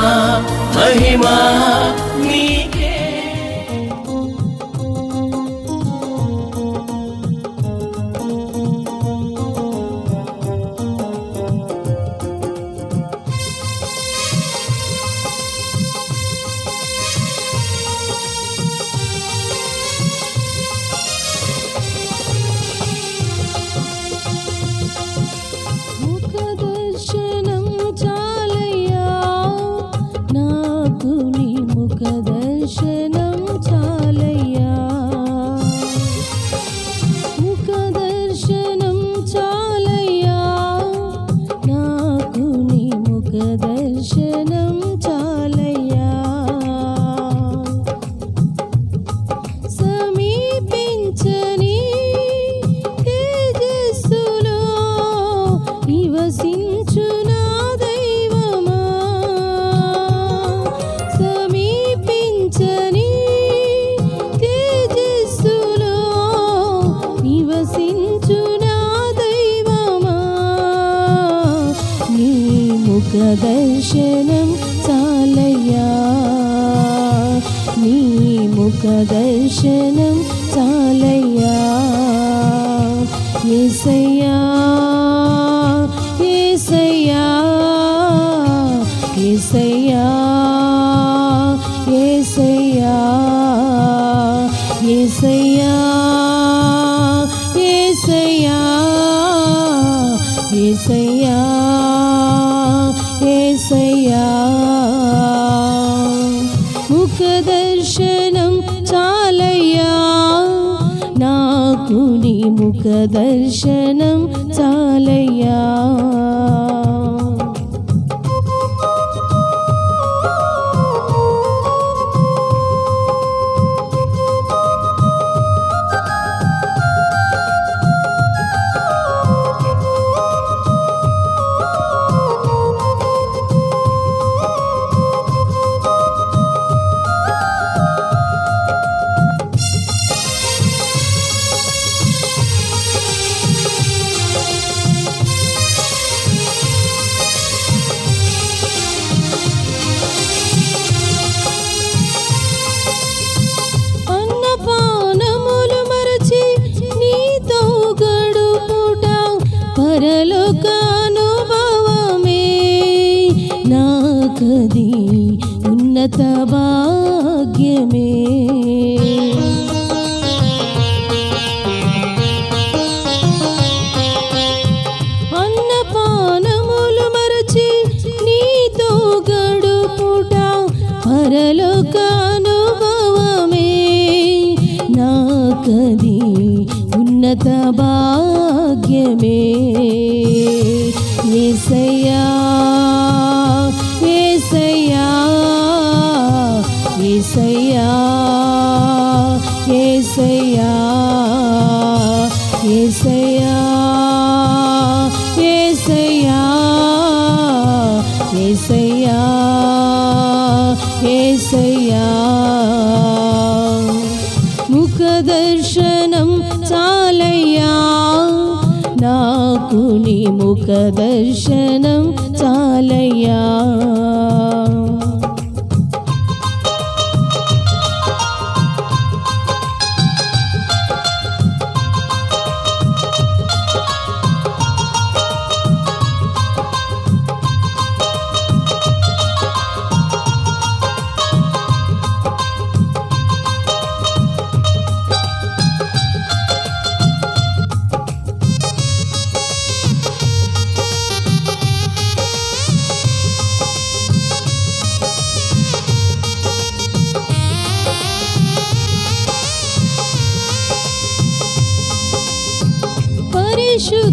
महिमा नीके। దర్శనం చాలయ్యా నీ ముఖ దర్శనం చాలయ్యా యేసయ్యా యేసయ్యా యేసయ్యా యేసయ్యా యేసయ్యా యేసయ్యా యేసయ్యా యేసయ్యా ముఖ దర్శనం చాలయ్యా నాకు నీ ముఖ దర్శనం చాలయ్యా పరలోకానుభవమే నాకది ఉన్నత భాగ్యమే అన్నపానములు మరచి నీతో గడుపుట పరలోకానుభవమే నాకది ఉన్నత భాగ్యమే యేసయ్యా యేసయ్యా యేసయ్యా యేసయ్యా యేసయ్యా యేసయ్యా యేసయ్యా యేసయ్యా ముఖ దర్శనం చాలయ్యా నాకు నీ ముఖ దర్శనం చాలయ్యా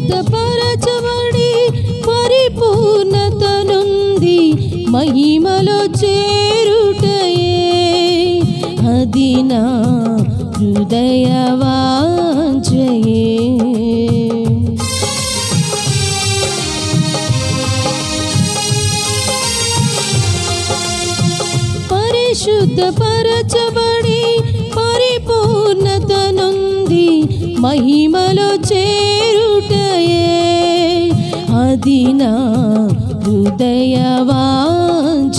పరిశుద్ధపరచబడి పరిపూర్ణత నుండి మహిమలో చేరుటయే అది నా హృదయ వాంఛయే పరిశుద్ధపరచబడి పరిపూర్ణత నుండి మహిమలో చేరుటయే అది నా హృదయ వాంఛ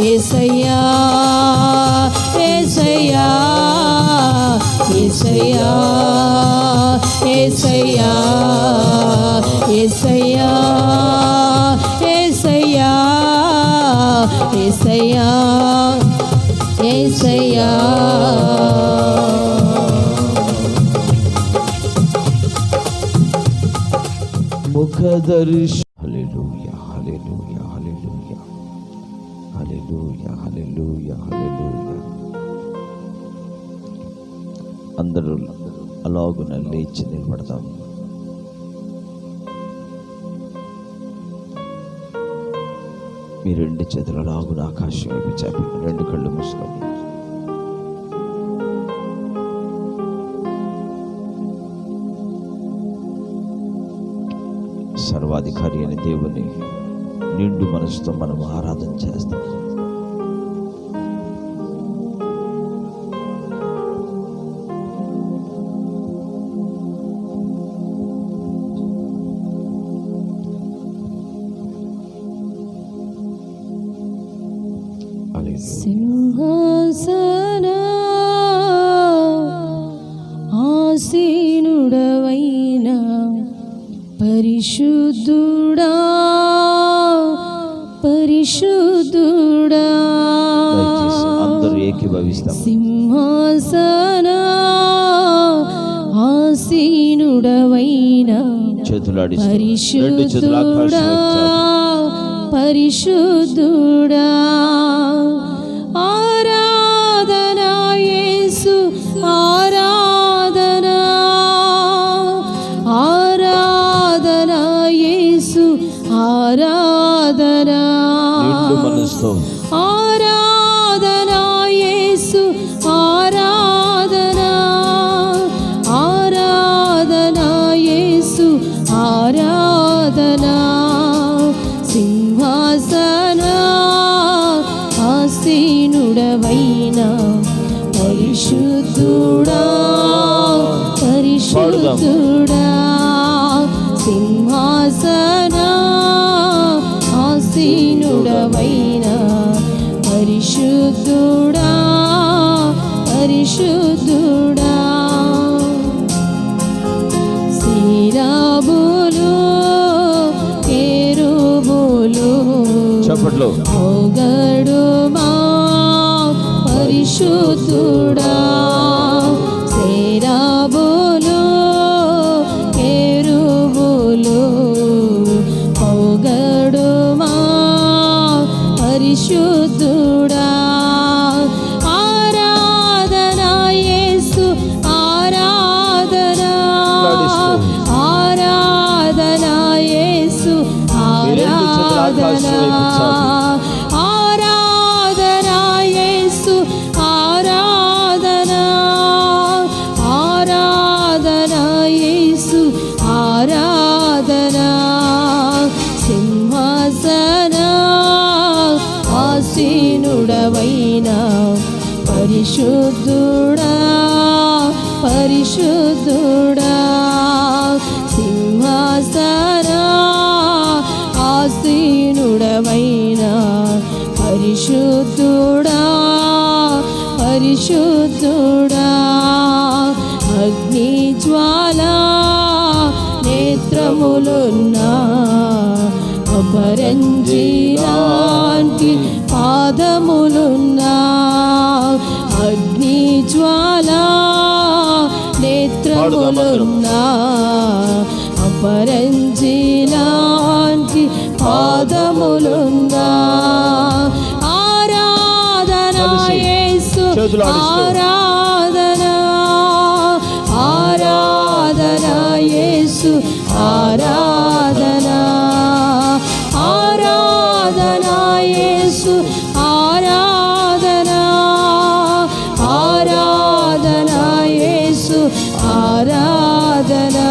యేసయ్యా యేసయ్యా యేసయ్యా యేసయ్యా యేసయ్యా యేసయ్యా యేసయ్యా యేసయ్యా ముఖదర్శి హల్లెలూయా హల్లెలూయా హల్లెలూయా హల్లెలూయా హల్లెలూయా హల్లెలూయా. అందరూ అలాగున లేచి నిలబడతాం. మీ రెండు చేతులు అలాగున ఆకాశం వైపు చాపి రెండు కళ్ళు మూసుకొని సర్వాధికారి అయిన దేవుని నిండు మనసుతో మనం ఆరాధన చేస్తాం. సింహాసన ఆసీనుడవైన పరిశుద్ధుడా పరిశుద్ధుడా. అందరూ ఏకీభవిస్తాం. సింహాసన ఆసీనుడవైన పరిశుద్ధుడా పరిశుద్ధుడా. ఆరాధనా యేసు ఆరాధనా ఆరాధనా యేసు ఆరాధనా. ఆరాధనా యేసు ఆరాధనా ఆరాధనా యేసు ఆరాధనా. సింహాసన ఆసీనుడవైన పరిశుద్ధుడా పరిశుద్ధుడా. సింహాసన ఆసీనుడవైన పరిశుద్ధుడా పరిశుద్ధుడా. శిరాబులు కేరుబులు చప్పట్లు పొగడుమా పరిశుద్ధుడా. శిరాబులు కేరుబులు పొగడుమా పరిశుద్ధుడా. ఆరాధనా యేసు ఆరాధనా ఆరాధనా యేసు ఆరాధనా ఆరాధనా యేసు ఆరాధనా ఆరాధనా యేసు ఆరాధనా. సింహాసన ఆసీనుడవైన పరిశుద్ధుడా పరిశుద్ధుడా. సింహాసన ఆసీనుడవైన పరిశుద్ధుడా పరిశుద్ధుడా. అగ్ని జ్వాల నేత్రములున్నా అపరంజిలాంటి పాదములున్నా. అగ్ని జ్వాల నేత్రములున్నా అపరంజిలాంటి పాదములున్నా. ఆరాధనా యేసు ఆరాధనా ఆరాధనా యేసు ఆరాధనా ఆరాధనా యేసు ఆరాధనా ఆరాధనా యేసు ఆరాధనా.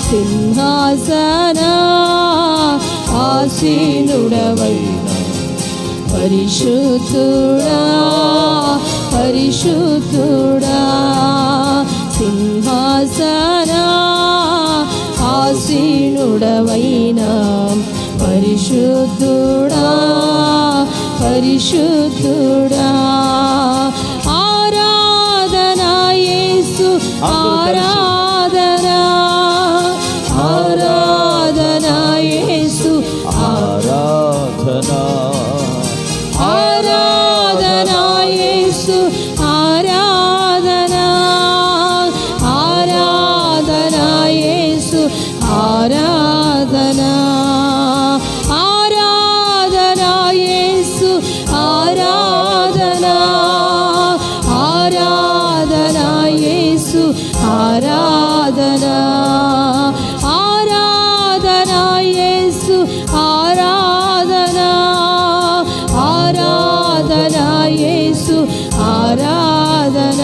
సింహాసన ఆసీనుడవైన పరిశుద్ధుడా పరిశుద్ధుడా. సింహాసన ఆసీనుడవైన పరిశుద్ధుడా పరిశుద్ధుడా. ఆరాధన యేసు ఆరాధన, ఆరాధన యేసు ఆరాధన, ఆరాధన యేసు ఆరాధన, ఆరాధన యేసు ఆరాధన, ఆరాధన యేసు ఆరాధన, ఆరాధన యేసు ఆరాధన, ఆరాధన యేసు ఆరాధన, ఆరాధన యేసు ఆరాధన,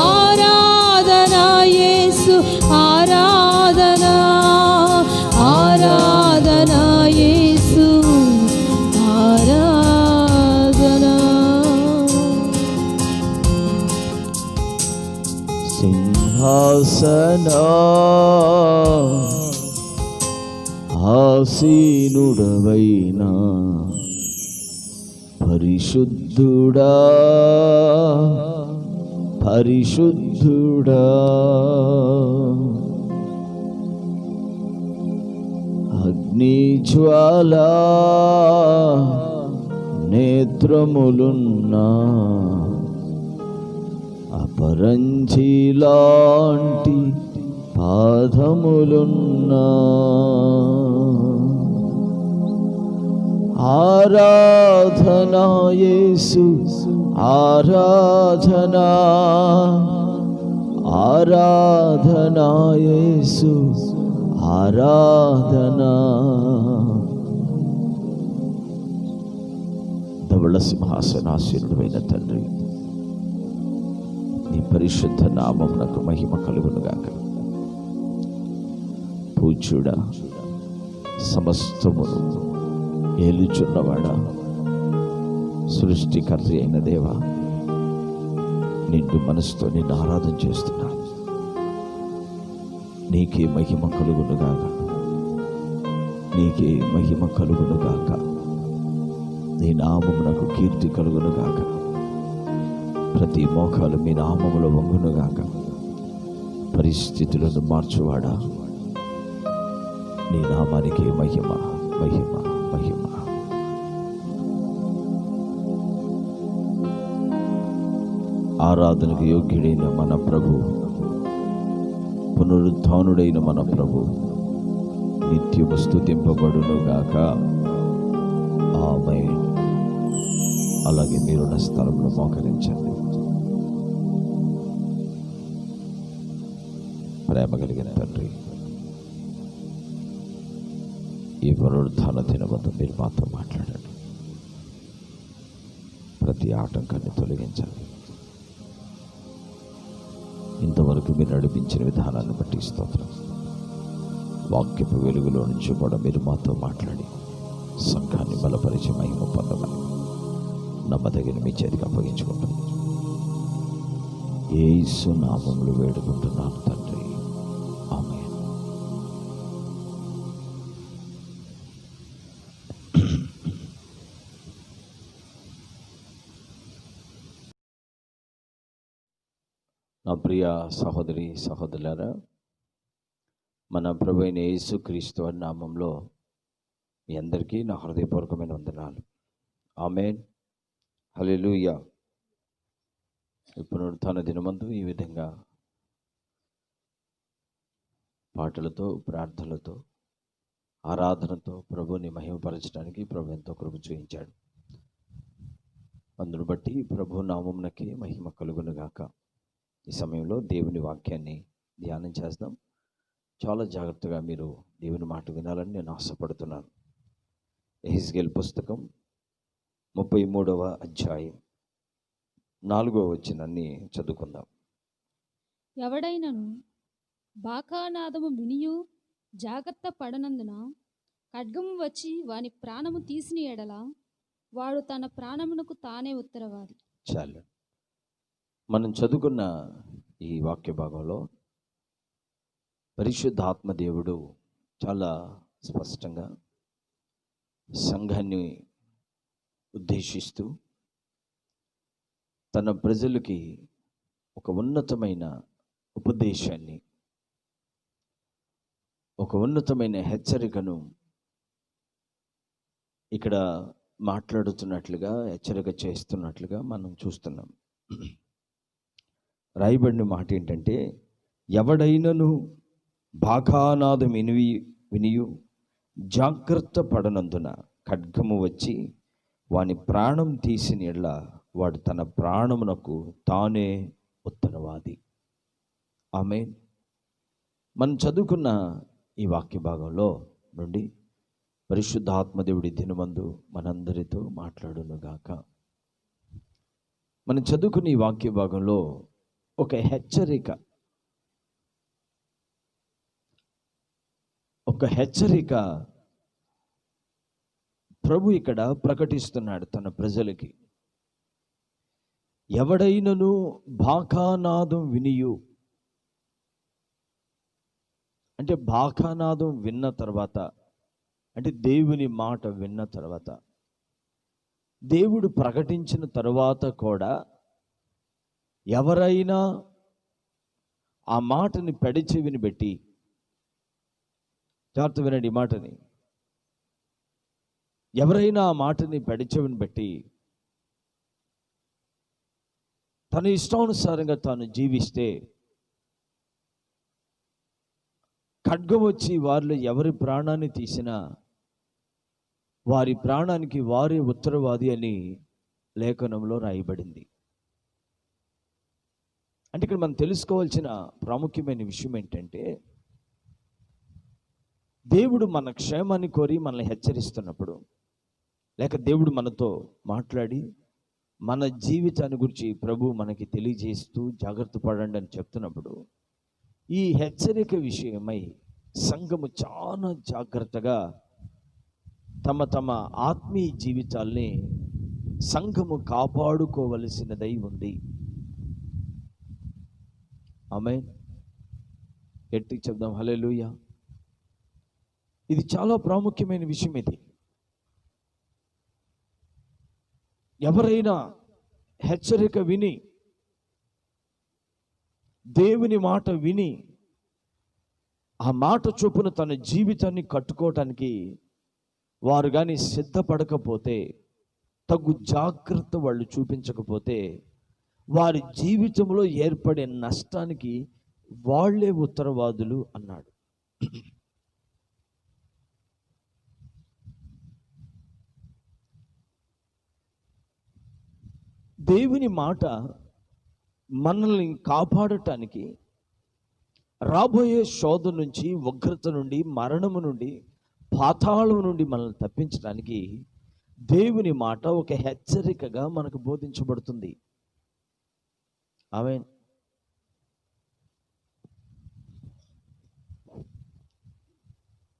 ఆరాధన యేసు ఆరాధన, ఆరాధన యేసు ఆరాధన. సింహాసన ఆసీనుడవైనా పరిశుద్ధుడా, పరిశుద్ధుడా. అగ్నిజ్వాల నేత్రములున్నా, అపరంజిలాంటి పాదములున్నా, ఆరాధనా యేసు ఆరాధనా, ఆరాధనా యేసు ఆరాధనా. ధవళ సింహాసనాసీనుడైన తండ్రి, నీ పరిశుద్ధ నామమునకు మహిమ కలుగునుగాక. పూజ్యుడా, సమస్తమును ఏలుచున్నవాడా, సృష్టికర్త అయిన దేవా, నిండు మనసుతో నిన్ను ఆరాధన చేస్తున్నాను. నీకే మహిమ కలుగునుగాక, నీకే మహిమ కలుగునుగాక. నీ నామమునకు కీర్తి కలుగునుగాక. ప్రతి మోకాలు మీ నామములో వంగునుగాక. పరిస్థితులను మార్చువాడా, నీ నామానికి మహిమ మహిమ మహిమ. ఆరాధనకు యోగ్యుడైన మన ప్రభు, పునరుత్థానుడైన మన ప్రభు నిత్యము స్తుతింపబడునుగాక. ఆమేన్. అలాగే మీరున్న స్థలంలో మోకరించండి. ప్రేమ కలిగిన తండ్రి, ఈ పునరుత్థాన దినమందు మీరు మాతో మాట్లాడండి. ప్రతి ఆటంకాన్ని తొలగించండి. ఇంతవరకు మీరు నడిపించిన విధానాన్ని బట్టి స్తోత్రం. వాక్యపు వెలుగులో నుంచి కూడా మీరు మాతో మాట్లాడి సంఘాన్ని బలపరిచి మహిమ పొందమని నమ్మదగిన మీ చేతికి అప్పగించుకుంటాం. యేసు నామములో వేడుకుంటున్నాను తండ్రి. ఆమేన్. నా ప్రియ సహోదరి సహోదరులారా, మన ప్రభు అయిన యేసుక్రీస్తు వారి నామంలో మీ అందరికీ నా హృదయపూర్వకమైన వందనాలు. ఆమేన్. హల్లెలూయా. ఈ పునరుత్థాన దినమందు ఈ విధంగా పాటలతో, ప్రార్థనలతో, ఆరాధనతో ప్రభుని మహిమపరచడానికి ప్రభు ఎంతో కృప చూపించాడు. అందును బట్టి ప్రభు నామమునకే మహిమ కలుగునుగాక. ఈ సమయంలో దేవుని వాక్యాన్ని ధ్యానం చేద్దాం. చాలా జాగ్రత్తగా మీరు దేవుని మాట వినాలని నేను ఆశపడుతున్నాను. యెహెజ్కేలు పుస్తకం 33వ అధ్యాయం 4వ వచనాన్ని చదువుకుందాం. ఎవడైనను బాకానాదము వినియు జాగ్రత్త పడనందున ఖడ్గము వచ్చి వాని ప్రాణము తీసిన ఎడల వాడు తన ప్రాణమునకు తానే ఉత్తరవాది. చాలు. మనం చదువుకున్న ఈ వాక్య భాగంలో పరిశుద్ధాత్మ దేవుడు చాలా స్పష్టంగా సంఘాన్ని ఉద్దేశిస్తూ తన ప్రజలకి ఒక ఉన్నతమైన ఉపదేశాన్ని, ఒక ఉన్నతమైన హెచ్చరికను ఇక్కడ మాట్లాడుతున్నట్లుగా, హెచ్చరిక చేస్తున్నట్లుగా మనం చూస్తున్నాం. రాయబడిన మాట ఏంటంటే, ఎవడైనను బాకానాదం వినియు జాగ్రత్త పడనందున ఖడ్గము వచ్చి వాని ప్రాణం తీసిన యెడల వాడు తన ప్రాణమునకు తానే ఉత్తరవాది. ఆమేన్. మనం చదువుకున్న ఈ వాక్య భాగంలో నుండి పరిశుద్ధాత్మదేవుడి దినమందు మనందరితో మాట్లాడునుగాక. మనం చదువుకున్న ఈ వాక్య భాగంలో ఒక హెచ్చరిక ప్రభు ఇక్కడ ప్రకటిస్తున్నాడు తన ప్రజలకి. ఎవడైనను బాకానాదం వినియు అంటే, బాకానాదం విన్న తర్వాత అంటే దేవుని మాట విన్న తర్వాత, దేవుడు ప్రకటించిన తర్వాత కూడా ఎవరైనా ఆ మాటని పెడచెవిని పెట్టి, జాగ్రత్త వినండి ఈ మాటని, ఎవరైనా ఆ మాటని పెడచెవిని పెట్టి తన ఇష్టానుసారంగా తాను జీవిస్తే, ఖడ్గం వచ్చి వారిలో ఎవరి ప్రాణాన్ని తీసినా వారి ప్రాణానికి వారే ఉత్తరవాది అని లేఖనంలో రాయబడింది. అంటే ఇక్కడ మనం తెలుసుకోవాల్సిన ప్రాముఖ్యమైన విషయం ఏంటంటే, దేవుడు మన క్షేమాన్ని కోరి మనల్ని హెచ్చరిస్తున్నప్పుడు, లేక దేవుడు మనతో మాట్లాడి మన జీవితాన్ని గురించి ప్రభు మనకి తెలియజేస్తూ జాగ్రత్త పడండి అని చెప్తున్నప్పుడు, ఈ హెచ్చరిక విషయమై సంఘము చాలా జాగ్రత్తగా తమ తమ ఆత్మీయ జీవితాల్ని సంఘము కాపాడుకోవలసినదై ఉంది. ఆమేన్. గట్టిగా చెప్దాం హల్లెలూయా. ఇది చాలా ప్రాముఖ్యమైన విషయం. ఇది ఎవరైనా హెచ్చరిక విని, దేవుని మాట విని ఆ మాట చొప్పున తన జీవితాన్ని కట్టుకోవటానికి వారు కానీ సిద్ధపడకపోతే, తగు జాగ్రత్త వాళ్ళు చూపించకపోతే, వారి జీవితంలో ఏర్పడే నష్టానికి వాళ్ళే ఉత్తరవాదులు అన్నాడు. దేవుని మాట మనల్ని కాపాడటానికి, రాబోయే శోధన నుంచి, ఉగ్రత నుండి, మరణము నుండి, పాతాళం నుండి మనల్ని తప్పించడానికి దేవుని మాట ఒక హెచ్చరికగా మనకు బోధించబడుతుంది. ఆమేన్.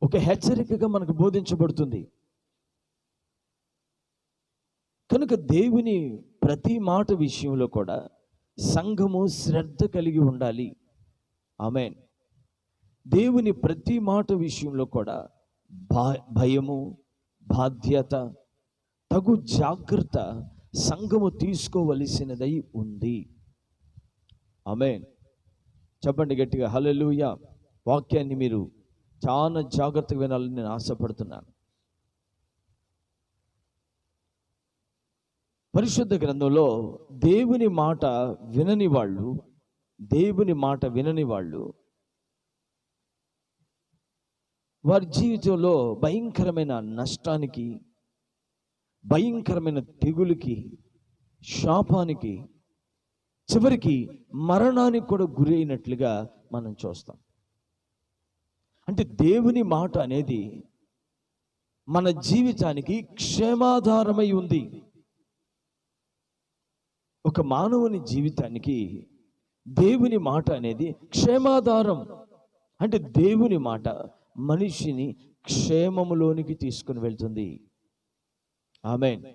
ఒక హెచ్చరికగా మనకు బోధించబడుతుంది. కనుక దేవుని ప్రతి మాట విషయంలో కూడా సంఘము శ్రద్ధ కలిగి ఉండాలి. ఆమేన్. దేవుని ప్రతి మాట విషయంలో కూడా భయము, బాధ్యత, తగు జాగ్రత్త సంఘము తీసుకోవలసినదై ఉంది. ఆమేన్. చెప్పండి గట్టిగా హల్లెలూయా. వాక్యాన్ని మీరు చాలా జాగ్రత్తగా వినాలని నేను ఆశపడుతున్నాను. పరిశుద్ధ గ్రంథంలో దేవుని మాట వినని వాళ్ళు వారి జీవితంలో భయంకరమైన నష్టానికి, భయంకరమైన తెగులుకి, శాపానికి, చివరికి మరణానికి కూడా గురి అయినట్లుగా మనం చూస్తాం. అంటే దేవుని మాట అనేది మన జీవితానికి క్షేమాధారమై ఉంది. ఒక మానవుని జీవితానికి దేవుని మాట అనేది క్షేమాధారం. అంటే దేవుని మాట మనిషిని క్షేమములోనికి తీసుకుని వెళ్తుంది. ఆమేన్.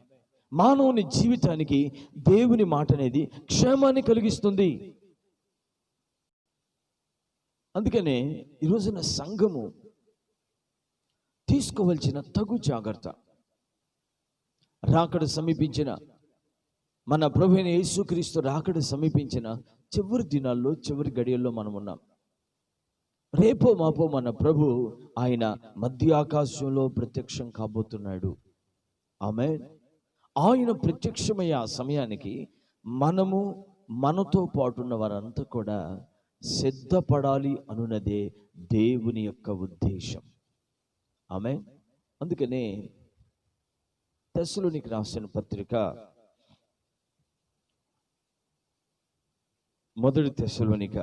మానవుని జీవితానికి దేవుని మాట అనేది క్షేమాన్ని కలిగిస్తుంది. అందుకనే ఈరోజున సంఘము తీసుకోవలసిన తగు జాగ్రత్త, రాకడ సమీపించిన, మన ప్రభువైన యేసుక్రీస్తు రాకడ సమీపించిన చివరి దినాల్లో, చివరి గడియల్లో మనం ఉన్నాం. రేపో మాపో మన ప్రభు ఆయన మధ్య ఆకాశంలో ప్రత్యక్షం కాబోతున్నాడు. ఆమేన్. ఆయన ప్రత్యక్షమయ్యే ఆ సమయానికి మనము, మనతో పాటున్న వారంతా కూడా సిద్ధపడాలి అనున్నదే దేవుని యొక్క ఉద్దేశం. ఆమేన్. అందుకనే తెస్సలోనికి రాసిన పత్రిక, మొదటి తెస్సలోనిక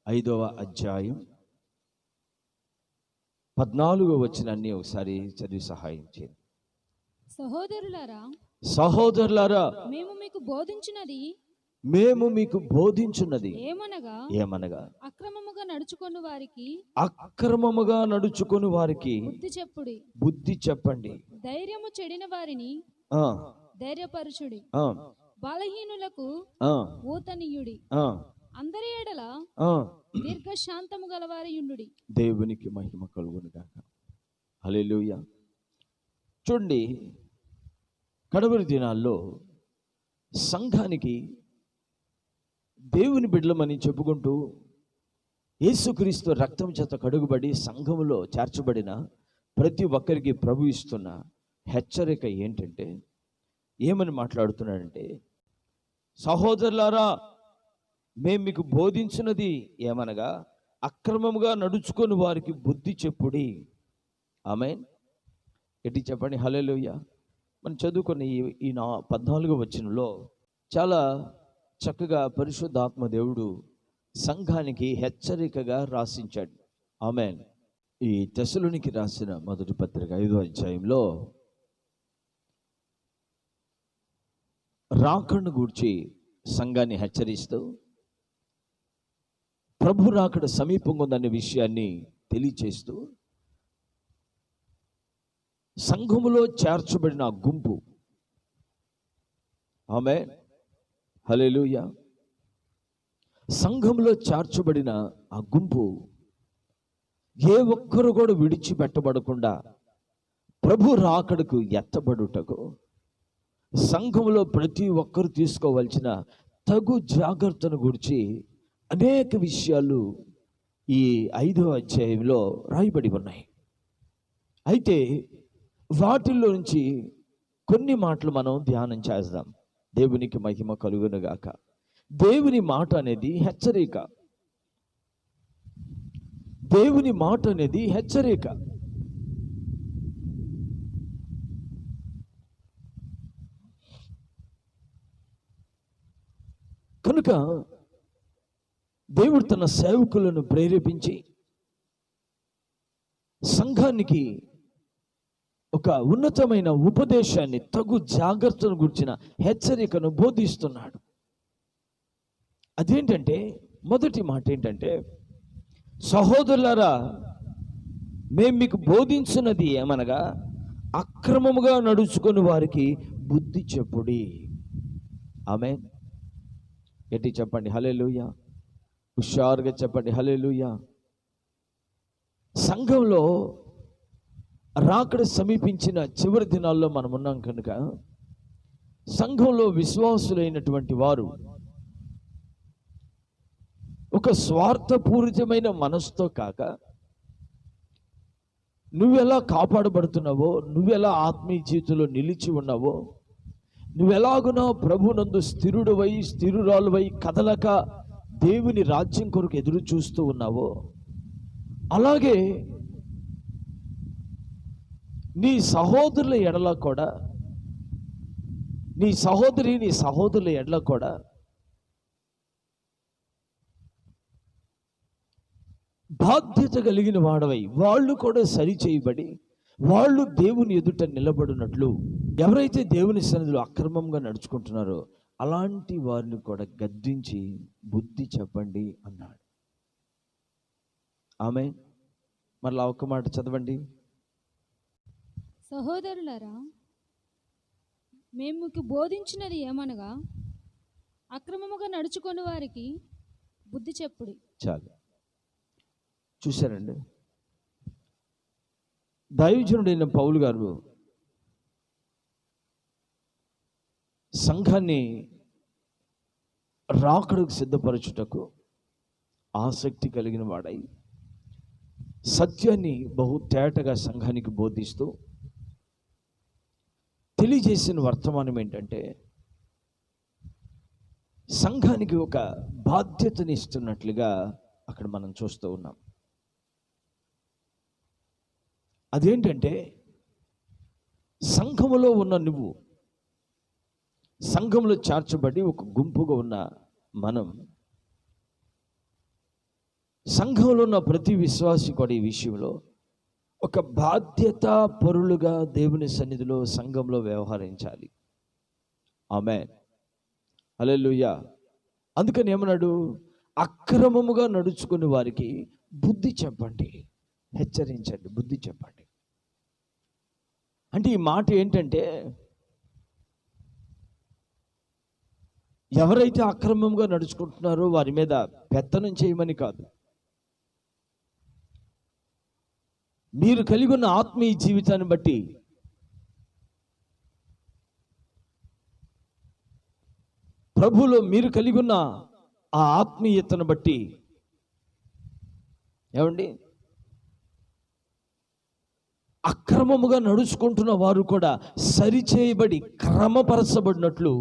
5వ అధ్యాయం 14వ వచనాన్ని ఒకసారి చదివి సహాయం చేయండి. సహోదరులారా, మేము మీకు బోధించున్నది ఏమనగా అక్రమముగా నడుచుకొని వారికి బుద్ధి చెప్పండి. ధైర్యము చెడిన వారిని ధైర్యపరచుడి. బలహీనులకు ఊతనీయుడి. అందరి ఎడల దీర్ఘశాంతము గలవారియుండుడి. దేవునికి మహిమ కలుగును గాక. హల్లెలూయా. చూడండి, కడవరి దినాల్లో సంఘానికి దేవుని బిడ్డలమని చెప్పుకుంటూ యేసుక్రీస్తు రక్తం చేత కడుగుబడి సంఘములో చేర్చబడిన ప్రతి ఒక్కరికి ప్రభు ఇస్తున్న హెచ్చరిక ఏంటంటే, ఏమని మాట్లాడుతున్నాడంటే, సహోదరులారా, మేము మీకు బోధించినది ఏమనగా అక్రమముగా నడుచుకొని వారికి బుద్ధి చెప్పుడి. ఆమేన్. ఎట్టి చెప్పండి. హల్లెలూయా. మనం చదువుకున్న ఈ 14వ వచనంలో చాలా చక్కగా పరిశుద్ధాత్మ దేవుడు సంఘానికి హెచ్చరికగా రాసించాడు. ఆమేన్. ఈ తెస్సలోనికి రాసిన మొదటి పత్రిక 5వ అధ్యాయంలో రాకడను గూర్చి సంఘాన్ని హెచ్చరిస్తూ ప్రభు రాకడ సమీపంగా ఉందనే విషయాన్ని తెలియచేస్తూ సంఘములో చేర్చబడిన గుంపు, ఆమేన్, హల్లెలూయా, సంఘములో చేర్చబడిన ఆ గుంపు ఏ ఒక్కరు కూడా విడిచిపెట్టబడకుండా ప్రభు రాకడకు ఎత్తబడుటకు సంఘములో ప్రతి ఒక్కరు తీసుకోవాల్సిన తగు జాగ్రత్తను గురించి అనేక విషయాలు ఈ 5వ అధ్యాయంలో రాయబడి ఉన్నాయి. అయితే వాటిల్లో నుంచి కొన్ని మాటలు మనం ధ్యానం చేద్దాం. దేవునికి మహిమ కలుగునుగాక. దేవుని మాట అనేది హెచ్చరిక. దేవుని మాట అనేది హెచ్చరిక. కనుక దేవుడు తన సేవకులను ప్రేరేపించి సంఘానికి ఒక ఉన్నతమైన ఉపదేశాన్ని, తగు జాగ్రత్తను గురించిన హెచ్చరికను బోధిస్తున్నాడు. అదేంటంటే, మొదటి మాట ఏంటంటే, సహోదరులారా, మేము మీకు బోధించున్నది ఏమనగా అక్రమముగా నడుచుకొని వారికి బుద్ధి చెప్పుడి. ఆమేన్. ఎట్టి చెప్పండి. హల్లెలూయా. హుషారుగా చెప్పండి. హల్లెలూయా. సంఘంలో రాకడ సమీపించిన చివరి దినాల్లో మనం ఉన్నాం కనుక సంఘంలో విశ్వాసులైనటువంటి వారు ఒక స్వార్థపూరితమైన మనసుతో కాక, నువ్వెలా కాపాడబడుతున్నావో, నువ్వెలా ఆత్మీయ జీవితంలో నిలిచి ఉన్నావో, నువ్వెలాగునో ప్రభునందు స్థిరుడవై స్థిరురాలువై కదలక దేవుని రాజ్యం కొరకు ఎదురు చూస్తూ ఉన్నావో, అలాగే నీ సహోదరుల ఎడల కూడా, నీ సహోదరుల ఎడల కూడా బాధ్యత కలిగిన వాడవై వాళ్ళు కూడా సరి చేయబడి వాళ్ళు దేవుని ఎదుట నిలబడినట్లు, ఎవరైతే దేవుని సన్నిధిలో అక్రమంగా నడుచుకుంటున్నారో అలాంటి వారిని కూడా గద్దించి బుద్ధి చెప్పండి అన్నాడు. ఆమేన్. మరలా ఒక్క మాట చదవండి. సహోదరులారా, మేము మీకు బోధించినది ఏమనగా అక్రమముగా నడుచుకొని వారికి బుద్ధి చెప్పుడి. చాలు. చూశారండి, దైవజనుడైన పౌలు గారు సంఘాన్ని రాకడకు సిద్ధపరచుటకు ఆసక్తి కలిగిన వాడై సత్యాన్ని బహు తేటగా సంఘానికి బోధిస్తూ తెలియజేసిన వర్తమానం ఏంటంటే, సంఘానికి ఒక బాధ్యతని ఇస్తున్నట్లుగా అక్కడ మనం చూస్తూ ఉన్నాం. అదేంటంటే, సంఘములో ఉన్న నువ్వు, సంఘంలో చేర్చబడి ఒక గుంపుగా ఉన్న మనం, సంఘంలో ఉన్న ప్రతి విశ్వాసి కూడా ఈ విషయంలో ఒక బాధ్యత పరులుగా దేవుని సన్నిధిలో సంఘంలో వ్యవహరించాలి. ఆమేన్, హల్లెలూయా. అందుకని ఏమన్నాడు? అక్రమముగా నడుచుకునే వారికి బుద్ధి చెప్పండి, హెచ్చరించండి, బుద్ధి చెప్పండి. అంటే ఈ మాట ఏంటంటే, ఎవరైతే అక్రమంగా నడుచుకుంటున్నారో వారి మీద పెత్తనం చేయమని కాదు. మీరు కలిగి ఉన్న ఆత్మీయ జీవితాన్ని బట్టి ప్రభువులో మీరు కలిగి ఉన్న ఆ ఆత్మీయతను బట్టి ఏమండి, అక్రమముగా నడుచుకుంటున్న వారు కూడా సరిచేయబడి క్రమపరచబడినట్లు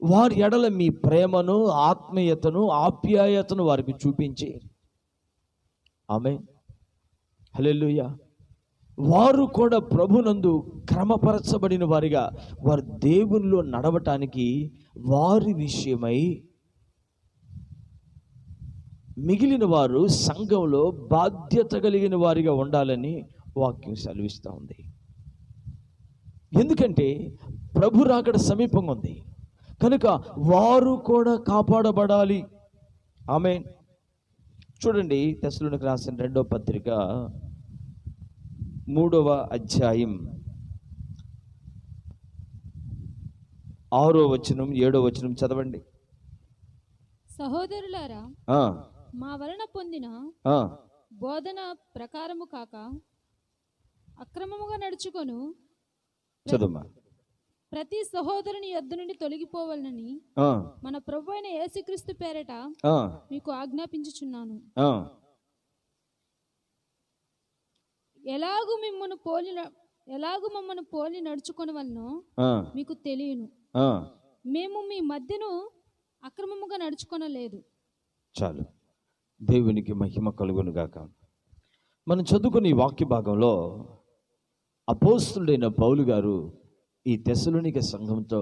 వారి ఎడల మీ ప్రేమను, ఆత్మీయతను, ఆప్యాయతను వారికి చూపించి, ఆమేన్, హల్లెలూయా, వారు కూడా ప్రభునందు క్రమపరచబడిన వారిగా వారు దేవునిలో నడవటానికి వారి విషయమై మిగిలిన వారు సంఘంలో బాధ్యత కలిగిన వారిగా ఉండాలని వాక్యం సెలవిస్తూ ఉంది. ఎందుకంటే ప్రభు రాకడ సమీపంగా ఉంది కనుక వారు కూడా కాపాడబడాలి. ఆమేన్. చూడండి, తెస్సలోనికీయులకు రాసిన 2వ పత్రిక 3వ అధ్యాయం 6వ వచనం 7వ వచనం చదవండి. సహోదరులారా, మా వలన పొందిన బోధన ప్రకారము కాక అక్రమముగా నడుచుకొను చదవమ్మా. ప్రతి సహోదరుని యొద్ద నుండి తొలగిపోవాలని మన ప్రభు అయిన యేసుక్రీస్తు పేరట మీకు ఆజ్ఞాపించుచున్నాను. ఎలాగు మమ్మను పోలి నడుచుకొనవలనో మీకు తెలియను. మేము మీ మధ్యను అక్రమముగా నడుచుకొనలేదు. చాలు, దేవునికి మహిమ కలుగును గాక. మనం చదువుకున్న ఈ వాక్య భాగంలో అపోస్తలుడైన పౌలు గారు ఈ తెస్సలోనిక సంఘంతో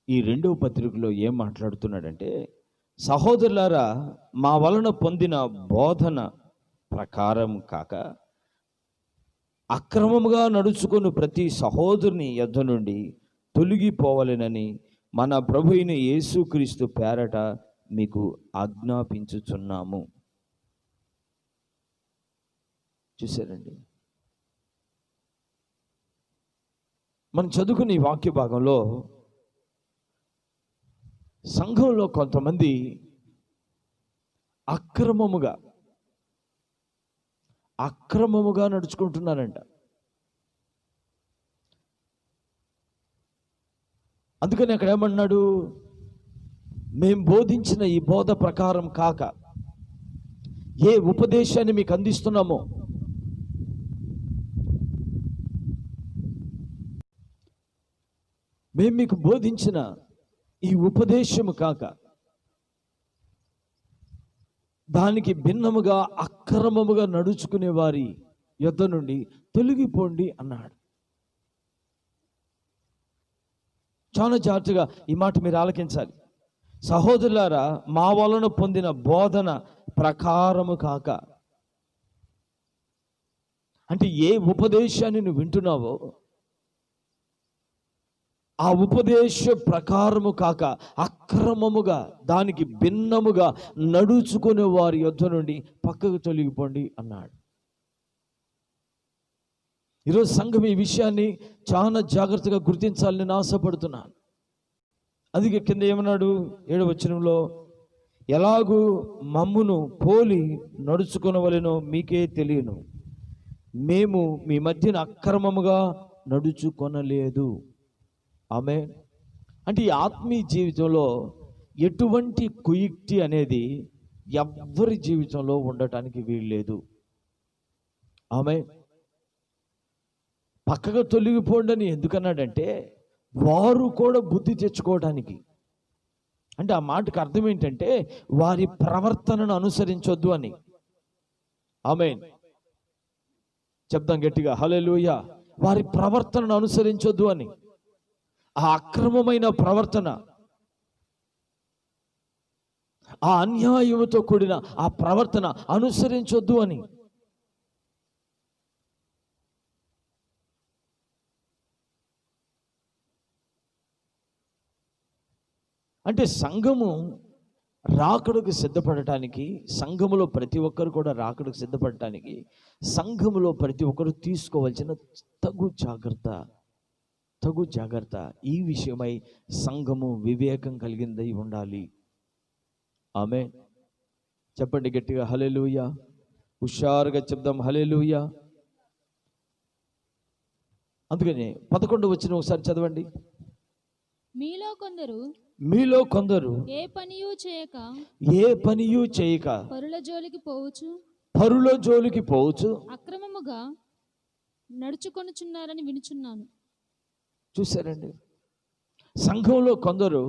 ఈ 2వ పత్రికలో ఏం మాట్లాడుతున్నాడంటే, సహోదరులారా, మా వలన పొందిన బోధన ప్రకారం కాక అక్రమముగా నడుచుకుని ప్రతి సహోదరుని యొద్ద నుండి తొలగిపోవాలనని మన ప్రభు అయిన యేసుక్రీస్తు పేరట మీకు ఆజ్ఞాపించుచున్నాము. చూసారండి, మనం చదువుకున్న ఈ వాక్య భాగంలో సంఘంలో కొంతమంది అక్రమముగా నడుచుకుంటున్నారంట. అందుకని అక్కడ ఏమన్నాడు? మేము బోధించిన ఈ బోధ ప్రకారం కాక ఏ ఉపదేశాన్ని మీకు అందిస్తున్నామో మేము మీకు బోధించిన ఈ ఉపదేశము కాక దానికి భిన్నముగా అక్రమముగా నడుచుకునే వారి యొద్ద నుండి తొలగిపోండి అన్నాడు. చాలా జాగ్రత్తగా ఈ మాట మీరు ఆలకించాలి. సహోదరులారా, మా వలన పొందిన బోధన ప్రకారము కాక, అంటే ఏ ఉపదేశాన్ని నువ్వు వింటున్నావో ఆ ఉపదేశ ప్రకారము కాక అక్రమముగా దానికి భిన్నముగా నడుచుకునే వారి యొద్ద నుండి పక్కకు తొలగిపోండి అన్నాడు. ఈరోజు సంఘం ఈ విషయాన్ని చాలా జాగ్రత్తగా గుర్తించాలని నేను ఆశపడుతున్నాను. అందుకే కింద ఏమన్నాడు 7వ వచనంలో, ఎలాగూ మమ్మును పోలి నడుచుకొనవలెనో మీకే తెలియను, మేము మీ మధ్యన అక్రమముగా నడుచుకొనలేదు. ఆమేన్. అంటే ఈ ఆత్మీయ జీవితంలో ఎటువంటి కుయుక్తి అనేది ఎవ్వరి జీవితంలో ఉండటానికి వీల్లేదు. ఆమె పక్కగా తొలగిపోండి అని ఎందుకన్నాడంటే వారు కూడా బుద్ధి తెచ్చుకోవడానికి. అంటే ఆ మాటకు అర్థం ఏంటంటే వారి ప్రవర్తనను అనుసరించొద్దు అని. ఆమేన్. చెప్దాం గట్టిగా హల్లెలూయా. వారి ప్రవర్తనను అనుసరించొద్దు అని. ఆ అక్రమమైన ప్రవర్తన, ఆ అన్యాయముతో కూడిన ఆ ప్రవర్తన అనుసరించొద్దు అని. అంటే సంఘము రాకడకు సిద్ధపడటానికి, సంఘములో ప్రతి ఒక్కరు కూడా రాకడకు సిద్ధపడటానికి సంఘములో ప్రతి ఒక్కరు తీసుకోవాల్సిన తగు జాగ్రత్త ఈ విషయమై సంఘము వివేకం కలిగిందై ఉండాలి. ఆమె చెప్పండి గట్టిగా హల్లెలూయా. హుషారుగా చెప్దాం హల్లెలూయా. అందుకని 11 వచ్చిన ఒకసారి చదవండి. మీలో కొందరు ఏ పనియు చేయక పరుల జోలికి పోవచ్చు అక్రమముగా నడుచుకొనుచున్నారని వినుచున్నాను. చూసారండి, సంఘంలో కొందరు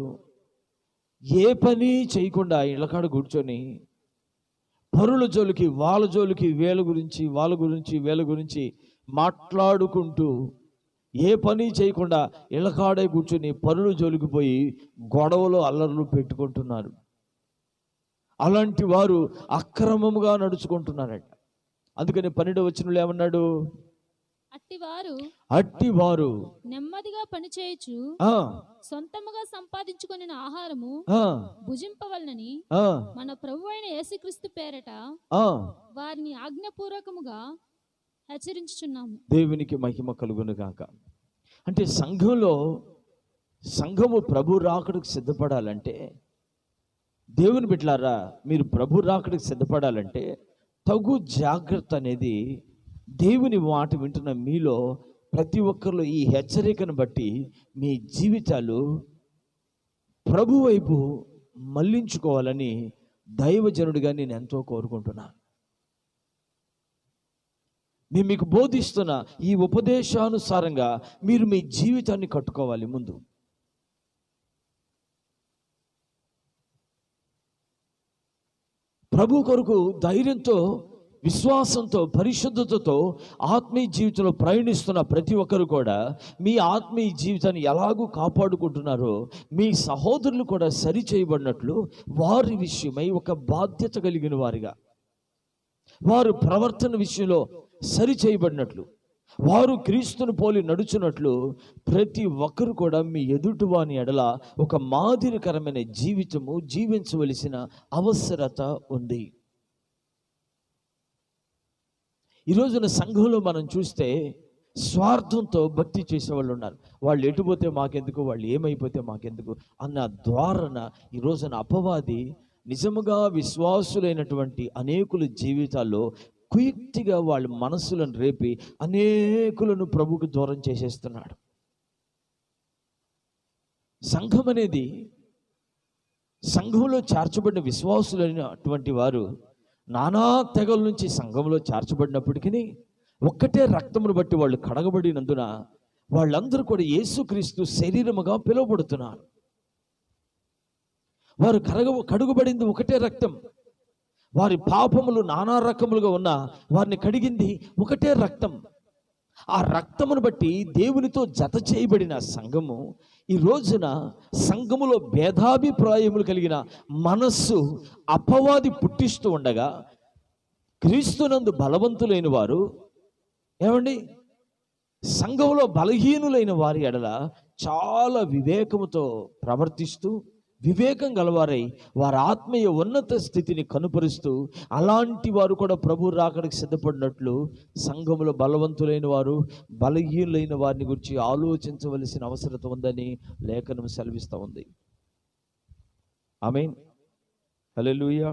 ఏ పని చేయకుండా ఇళ్ళకాడ కూర్చొని పరుల జోలికి, వాళ్ళ జోలికి, వాళ్ళ గురించి మాట్లాడుకుంటూ ఏ పని చేయకుండా ఇళ్ళకాడే కూర్చొని పరుల జోలికి పోయి గొడవలు అల్లర్లు పెట్టుకుంటున్నారు. అలాంటి వారు అక్రమముగా నడుచుకుంటున్నారట. అందుకని 12వ వచనంలో ఏమన్నాడు? అట్టివారు నెమ్మదిగా పని చేయొచ్చు, సొంతముగా సంపాదించుకొనిన ఆహారము భుజింపవలనని మన ప్రభువైన యేసుక్రీస్తు పేరట వారిని ఆజ్ఞాపూర్వకముగా హెచ్చరించుచున్నాము. దేవునికి మహిమ కలుగును గాక. అంటే సంఘము ప్రభు రాకడకు సిద్ధపడాలంటే, దేవుని బిడ్డలారా మీరు ప్రభు రాకడకు సిద్ధపడాలంటే తగు జాగ్రత్త అనేది దేవుని మాట వింటున్న మీలో ప్రతి ఒక్కరిలో ఈ హెచ్చరికను బట్టి మీ జీవితాలు ప్రభు వైపు మళ్లించుకోవాలని దైవజనుడిగా నేను ఎంతో కోరుకుంటున్నాను. నేను మీకు బోధిస్తున్న ఈ ఉపదేశానుసారంగా మీరు మీ జీవితాన్ని కట్టుకోవాలి. ముందు ప్రభు కొరకు ధైర్యంతో, విశ్వాసంతో, పరిశుద్ధతతో ఆత్మీయ జీవితంలో ప్రయాణిస్తున్న ప్రతి ఒక్కరు కూడా మీ ఆత్మీయ జీవితాన్ని ఎలాగూ కాపాడుకుంటున్నారో మీ సహోదరులు కూడా సరి చేయబడినట్లు వారి విషయమై ఒక బాధ్యత కలిగిన వారిగా, వారు ప్రవర్తన విషయంలో సరి చేయబడినట్లు, వారు క్రీస్తును పోలి నడుచున్నట్లు ప్రతి ఒక్కరు కూడా మీ ఎదుటివాని ఎడల ఒక మాదిరికరమైన జీవితము జీవించవలసిన అవసరత ఉంది. ఈ రోజున సంఘంలో మనం చూస్తే స్వార్థంతో భక్తి చేసేవాళ్ళు ఉన్నారు. వాళ్ళు ఎటుపోతే మాకెందుకు, వాళ్ళు ఏమైపోతే మాకెందుకు అన్న ధారణ ఈ రోజున అపవాది నిజముగా విశ్వాసులైనటువంటి అనేకుల జీవితాల్లో కుయుక్తిగా వాళ్ళ మనస్సులను రేపి అనేకులను ప్రభుకు దూరం చేసేస్తున్నాడు. సంఘం అనేది, సంఘంలో చేర్చబడిన విశ్వాసులైనటువంటి వారు నానా తెగల నుంచి సంఘంలో చేర్చబడినప్పటికీ ఒక్కటే రక్తమును బట్టి వాళ్ళు కడగబడినందున వాళ్ళందరూ కూడా యేసుక్రీస్తు శరీరముగా పిలువబడుతున్నారు. వారు కడుగుబడింది ఒకటే రక్తం. వారి పాపములు నానా రకములుగా ఉన్న వారిని కడిగింది ఒకటే రక్తం. ఆ రక్తమును బట్టి దేవునితో జత చేయబడిన సంఘము ఈ రోజున సంఘములో భేదాభిప్రాయములు కలిగిన మనస్సు అపవాది పుట్టిస్తూ ఉండగా క్రీస్తునందు బలవంతులైన వారు ఏమండి సంఘములో బలహీనులైన వారి ఎడల చాలా వివేకముతో ప్రవర్తిస్తూ, వివేకం గలవారై వారి ఆత్మీయ ఉన్నత స్థితిని కనుపరుస్తూ అలాంటి వారు కూడా ప్రభు రాకడకు సిద్ధపడినట్లు సంఘములో బలవంతులైన వారు బలహీనులైన వారిని గురించి ఆలోచించవలసిన అవసరం ఉందని లేఖనం సెలవిస్తూ ఉంది. ఆమేన్. హల్లెలూయా.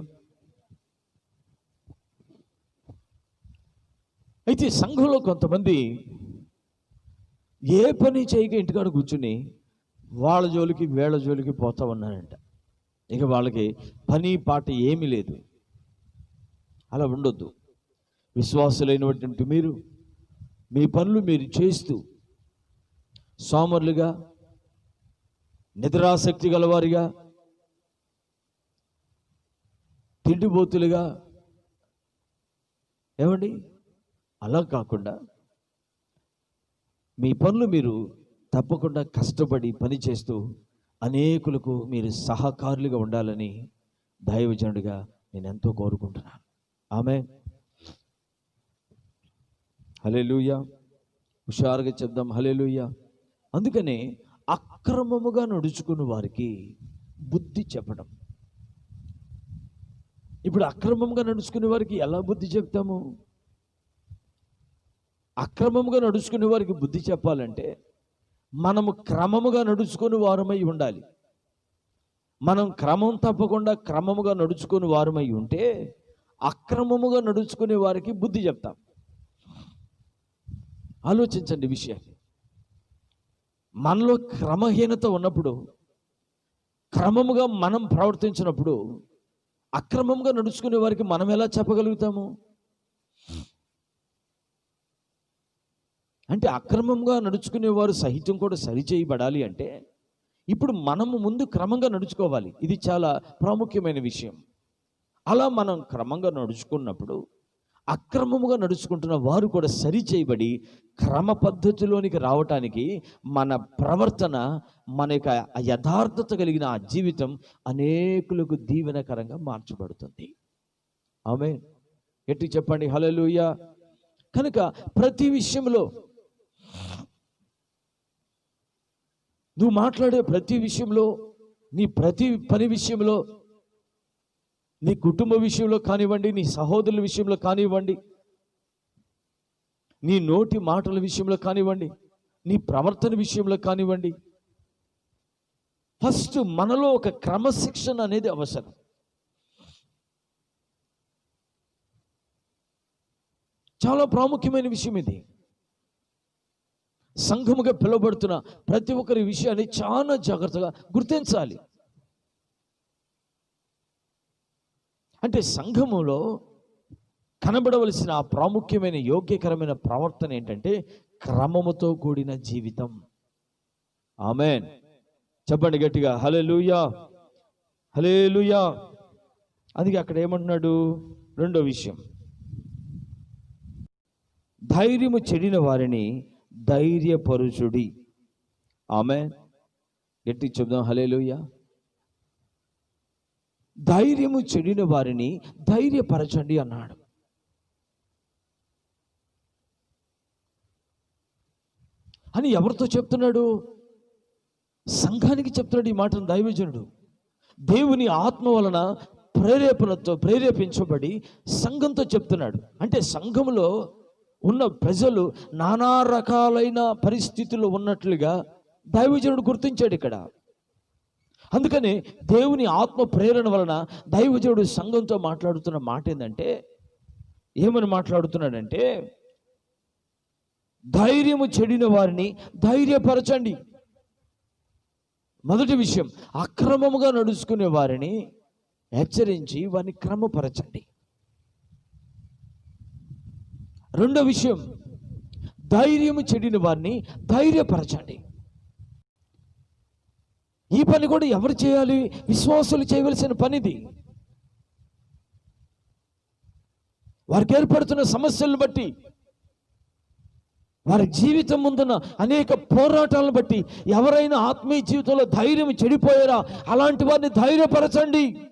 అయితే సంఘంలో కొంతమంది ఏ పని చేయక ఇంటికాడ కూర్చుని వాళ్ళ జోలికి వీళ్ళ జోలికి పోతా ఉన్నానంట. ఇక వాళ్ళకి పని పాట ఏమీ లేదు. అలా ఉండొద్దు. విశ్వాసులైనటువంటి మీరు మీ పనులు మీరు చేస్తూ సోమరులుగా, నిద్రాసక్తి గలవారిగా, తిండిబోతులుగా, ఏమండి అలా కాకుండా మీ పనులు మీరు తప్పకుండా కష్టపడి పని చేస్తూ అనేకులకు మీరు సహకారులుగా ఉండాలని దైవజనుడిగా నేను ఎంతో కోరుకుంటున్నాను. ఆమేన్. హల్లెలూయా. హుషారుగా చెప్దాం హల్లెలూయా. అందుకనే అక్రమముగా నడుచుకున్న వారికి బుద్ధి చెప్పడం. ఇప్పుడు అక్రమంగా నడుచుకునే వారికి ఎలా బుద్ధి చెప్తాము? అక్రమంగా నడుచుకునే వారికి బుద్ధి చెప్పాలంటే మనము క్రమముగా నడుచుకుని వారమై ఉండాలి. మనం క్రమం తప్పకుండా క్రమముగా నడుచుకుని వారమై ఉంటే అక్రమముగా నడుచుకునే వారికి బుద్ధి చెప్తాం. ఆలోచించండి విషయాన్ని. మనలో క్రమహీనత ఉన్నప్పుడు, క్రమముగా మనం ప్రవర్తించినప్పుడు అక్రమంగా నడుచుకునే వారికి మనం ఎలా చెప్పగలుగుతాము? అంటే అక్రమంగా నడుచుకునేవారు సహితం కూడా సరిచేయబడాలి అంటే ఇప్పుడు మనము ముందు క్రమంగా నడుచుకోవాలి. ఇది చాలా ప్రాముఖ్యమైన విషయం. అలా మనం క్రమంగా నడుచుకున్నప్పుడు అక్రమముగా నడుచుకుంటున్న వారు కూడా సరిచేయబడి క్రమ పద్ధతిలోనికి రావటానికి మన ప్రవర్తన, మన యొక్క యథార్థత కలిగిన ఆ జీవితం అనేకులకు దీవెనకరంగా మార్చబడుతుంది. ఆమేన్. గట్టి చెప్పండి హల్లెలూయా. కనుక ప్రతి విషయంలో, నువ్వు మాట్లాడే ప్రతి విషయంలో, నీ ప్రతి పని విషయంలో, నీ కుటుంబ విషయంలో కానివ్వండి, నీ సహోదరుల విషయంలో కానివ్వండి, నీ నోటి మాటల విషయంలో కానివ్వండి, నీ ప్రవర్తన విషయంలో కానివ్వండి, ఫస్ట్ మనలో ఒక క్రమశిక్షణ అనేది అవసరం. చాలా ప్రాముఖ్యమైన విషయం ఇది. సంఘముగా పిలువబడుతున్న ప్రతి ఒక్కరి విషయాన్ని చాలా జాగ్రత్తగా గుర్తించాలి. అంటే సంఘములో కనబడవలసిన ఆ ప్రాముఖ్యమైన యోగ్యకరమైన ప్రవర్తన ఏంటంటే క్రమముతో కూడిన జీవితం. ఆమేన్. చెప్పండి గట్టిగా హల్లెలూయా, హల్లెలూయా. అందుకే అక్కడ ఏమంటున్నాడు? రెండో విషయం, ధైర్యము చెడిన వారిని ధైర్యపరుచుడి. ఆమేన్. గట్టి చెప్దాం హల్లెలూయా. ధైర్యము చెడిన వారిని ధైర్యపరచండి అన్నాడు. అని ఎవరితో చెప్తున్నాడు? సంఘానికి చెప్తున్నాడు ఈ మాటను దైవజనుడు. దేవుని ఆత్మ వలన ప్రేరేపించబడి సంఘంతో చెప్తున్నాడు. అంటే సంఘములో ఉన్న ప్రజలు నానా రకాలైన పరిస్థితుల్లో ఉన్నట్లుగా దైవజనుడు గుర్తించాడు ఇక్కడ. అందుకని దేవుని ఆత్మ ప్రేరణ వలన దైవజనుడు సంఘంతో మాట్లాడుతున్న మాట ఏంటంటే, ఏమని మాట్లాడుతున్నాడంటే, ధైర్యము చెడిన వారిని ధైర్యపరచండి. మొదటి విషయం, అక్రమముగా నడుచుకునే వారిని హెచ్చరించి వారిని క్రమపరచండి. రెండో విషయం, ధైర్యము చెడిన వారిని ధైర్యపరచండి. ఈ పని కూడా ఎవరు చేయాలి? విశ్వాసులు చేయవలసిన పనిది. వారికి ఏర్పడుతున్న సమస్యలను బట్టి, వారి జీవితం ముందున్న అనేక పోరాటాలను బట్టి ఎవరైనా ఆత్మీయ జీవితంలో ధైర్యం చెడిపోయారా, అలాంటి వారిని ధైర్యపరచండి.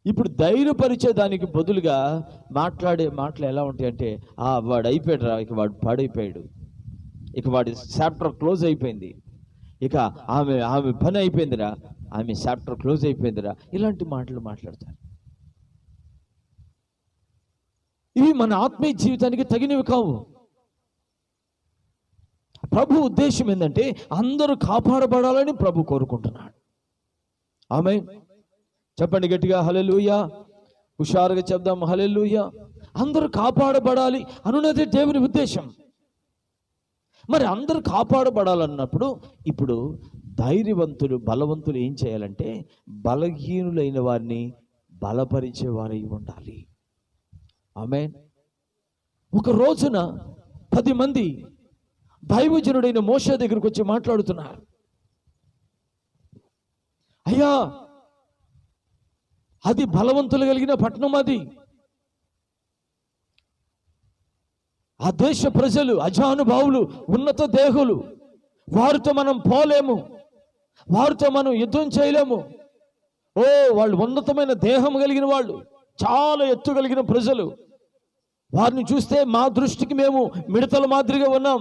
ఇప్పుడు ధైర్యపరిచేదానికి బదులుగా మాట్లాడే మాటలు ఎలా ఉంటాయంటే, వాడు అయిపోయాడు రా, ఇక వాడు పాడైపోయాడు, ఇక వాడి చాప్టర్ క్లోజ్ అయిపోయింది, ఇక ఆమె పని అయిపోయిందిరా, ఆమె చాప్టర్ క్లోజ్ అయిపోయిందిరా, ఇలాంటి మాటలు మాట్లాడతారు. ఇవి మన ఆత్మీయ జీవితానికి తగినవి కావు. ప్రభు ఉద్దేశం ఏంటంటే అందరూ కాపాడబడాలని ప్రభు కోరుకుంటున్నాడు. ఆమేన్. చెప్పండి గట్టిగా హల్లెలూయా. హుషారుగా చెప్దాం హల్లెలూయా. అందరూ కాపాడబడాలి అనున్నది దేవుని ఉద్దేశం. మరి అందరూ కాపాడబడాలన్నప్పుడు ఇప్పుడు ధైర్యవంతులు, బలవంతులు ఏం చేయాలంటే బలహీనులైన వారిని బలపరిచే వారై ఉండాలి. ఆమేన్. ఒక రోజున 10 మంది దైవజనుడైన మోషే దగ్గరికి వచ్చి మాట్లాడుతున్నారు. అయ్యా, అది బలవంతులు కలిగిన పట్టణం, అది ఆ దేశ ప్రజలు అజానుభావులు, ఉన్నత దేహులు, వారితో మనం పోలేము, వారితో మనం యుద్ధం చేయలేము. వాళ్ళు ఉన్నతమైన దేహం కలిగిన వాళ్ళు, చాలా ఎత్తు కలిగిన ప్రజలు. వారిని చూస్తే మా దృష్టికి మేము మిడతల మాదిరిగా ఉన్నాం,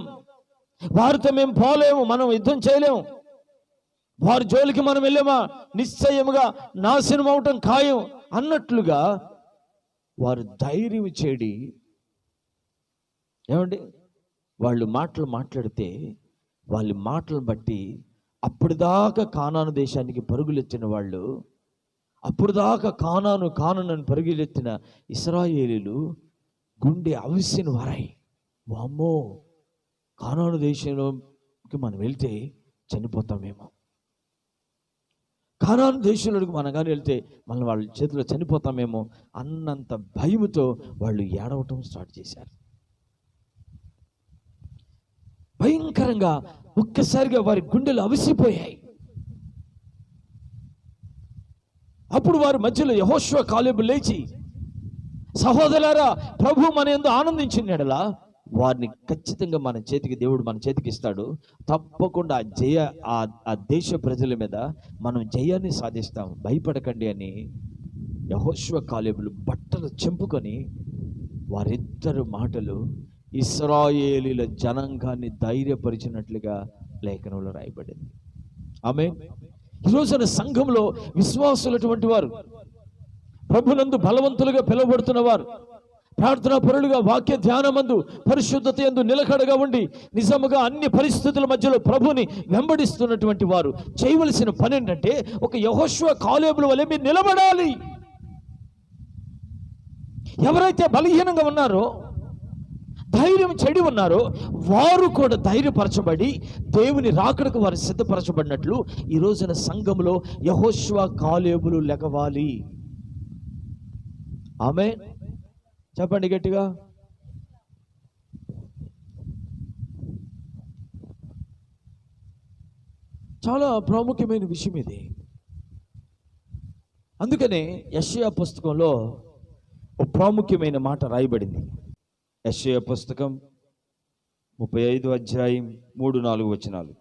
వారితో మేము పోలేము, మనం యుద్ధం చేయలేము. వారి జోలికి మనం వెళ్ళామా నిశ్చయముగా నాశనం అవటం ఖాయం అన్నట్లుగా వారు ధైర్యం చేడి, ఏమండి, వాళ్ళు మాట్లాడితే వాళ్ళ మాటలు బట్టి అప్పటిదాకా కానాను దేశానికి పరుగులెత్తిన వాళ్ళు, అప్పటిదాకా కానాను పరుగులెత్తిన ఇశ్రాయేలీలు గుండె అవిసిన వారై, వామ్మో, కానాను దేశంలోకి మనం వెళ్తే చనిపోతామేమో, కానాను దేశంలోకి మనం కానీ వెళ్తే మనం వాళ్ళ చేతిలో చనిపోతామేమో అన్నంత భయముతో వాళ్ళు ఏడవటం స్టార్ట్ చేశారు. భయంకరంగా ఒక్కసారిగా వారి గుండెలు అవిసిపోయాయి. అప్పుడు వారి మధ్యలో యెహోషువ, కాలేబు లేచి, సహోదరులారా, ప్రభు మన యందు ఆనందించినడలా వారిని ఖచ్చితంగా దేవుడు మన చేతికి ఇస్తాడు, తప్పకుండా ఆ దేశ ప్రజల మీద మనం జయాన్ని సాధిస్తాం, భయపడకండి అని యెహోషువ, కాలేబులు బట్టలు చెంపుకొని వారిద్దరు మాటలు ఇశ్రాయేలీల జనాంగాన్ని ధైర్యపరిచినట్లుగా లేఖనంలో రాయబడింది. ఆమేన్. ఈ రోజున సంఘంలో విశ్వాసులటువంటి వారు, ప్రభునందు బలవంతులుగా పిలువబడుతున్న వారు, ప్రార్థనా పరులుగా, వాక్య ధ్యానమందు, పరిశుద్ధత యందు నిలకడగా ఉండి నిజముగా అన్ని పరిస్థితుల మధ్యలో ప్రభుని వెంబడిస్తున్నటువంటి వారు చేయవలసిన పని ఏంటంటే, ఒక యెహోషువ, కాలేబుల వలె మీరు నిలబడాలి. ఎవరైతే బలహీనంగా ఉన్నారో, ధైర్యం చెడి ఉన్నారో, వారు కూడా ధైర్యపరచబడి దేవుని రాకడకు వారు సిద్ధపరచబడినట్లు ఈ రోజున సంఘంలో యెహోషువ, కాలేబులు లెగవాలి. ఆమేన్. చెప్పండి గట్టిగా. చాలా ప్రాముఖ్యమైన విషయం ఇది. అందుకనే యెషయా పుస్తకంలో ఒక ప్రాముఖ్యమైన మాట రాయబడింది. యెషయా పుస్తకం 35 అధ్యాయం 3-4 వచనాలు.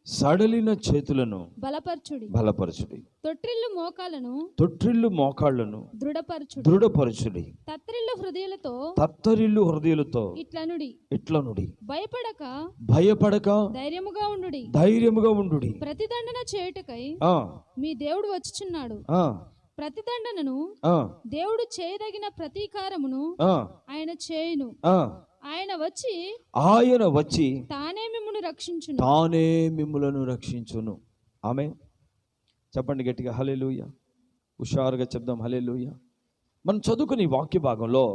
సడలిన చేతులను బలపరచుడి, తొట్రిల్లు మోకాళ్ళను దృఢపరచుడి, తత్తరిల్లు హృదయాలతో ఇట్లనుడి, భయపడక ధైర్యముగా ఉండుడి. ప్రతిదండన చేయుటకై మీ దేవుడు వచ్చుచున్నాడు. ప్రతిదండనను దేవుడు చేయదగిన ప్రతీకారమును ఆయన చేయును. ఆయన వచ్చి తానే మిమ్ములను రక్షించును. ఆమేన్. చెప్పండి గట్టిగా హల్లెలూయా. హుషారుగా చెప్దాం హల్లెలూయా. మనం చదువుకునే వాక్య భాగంలో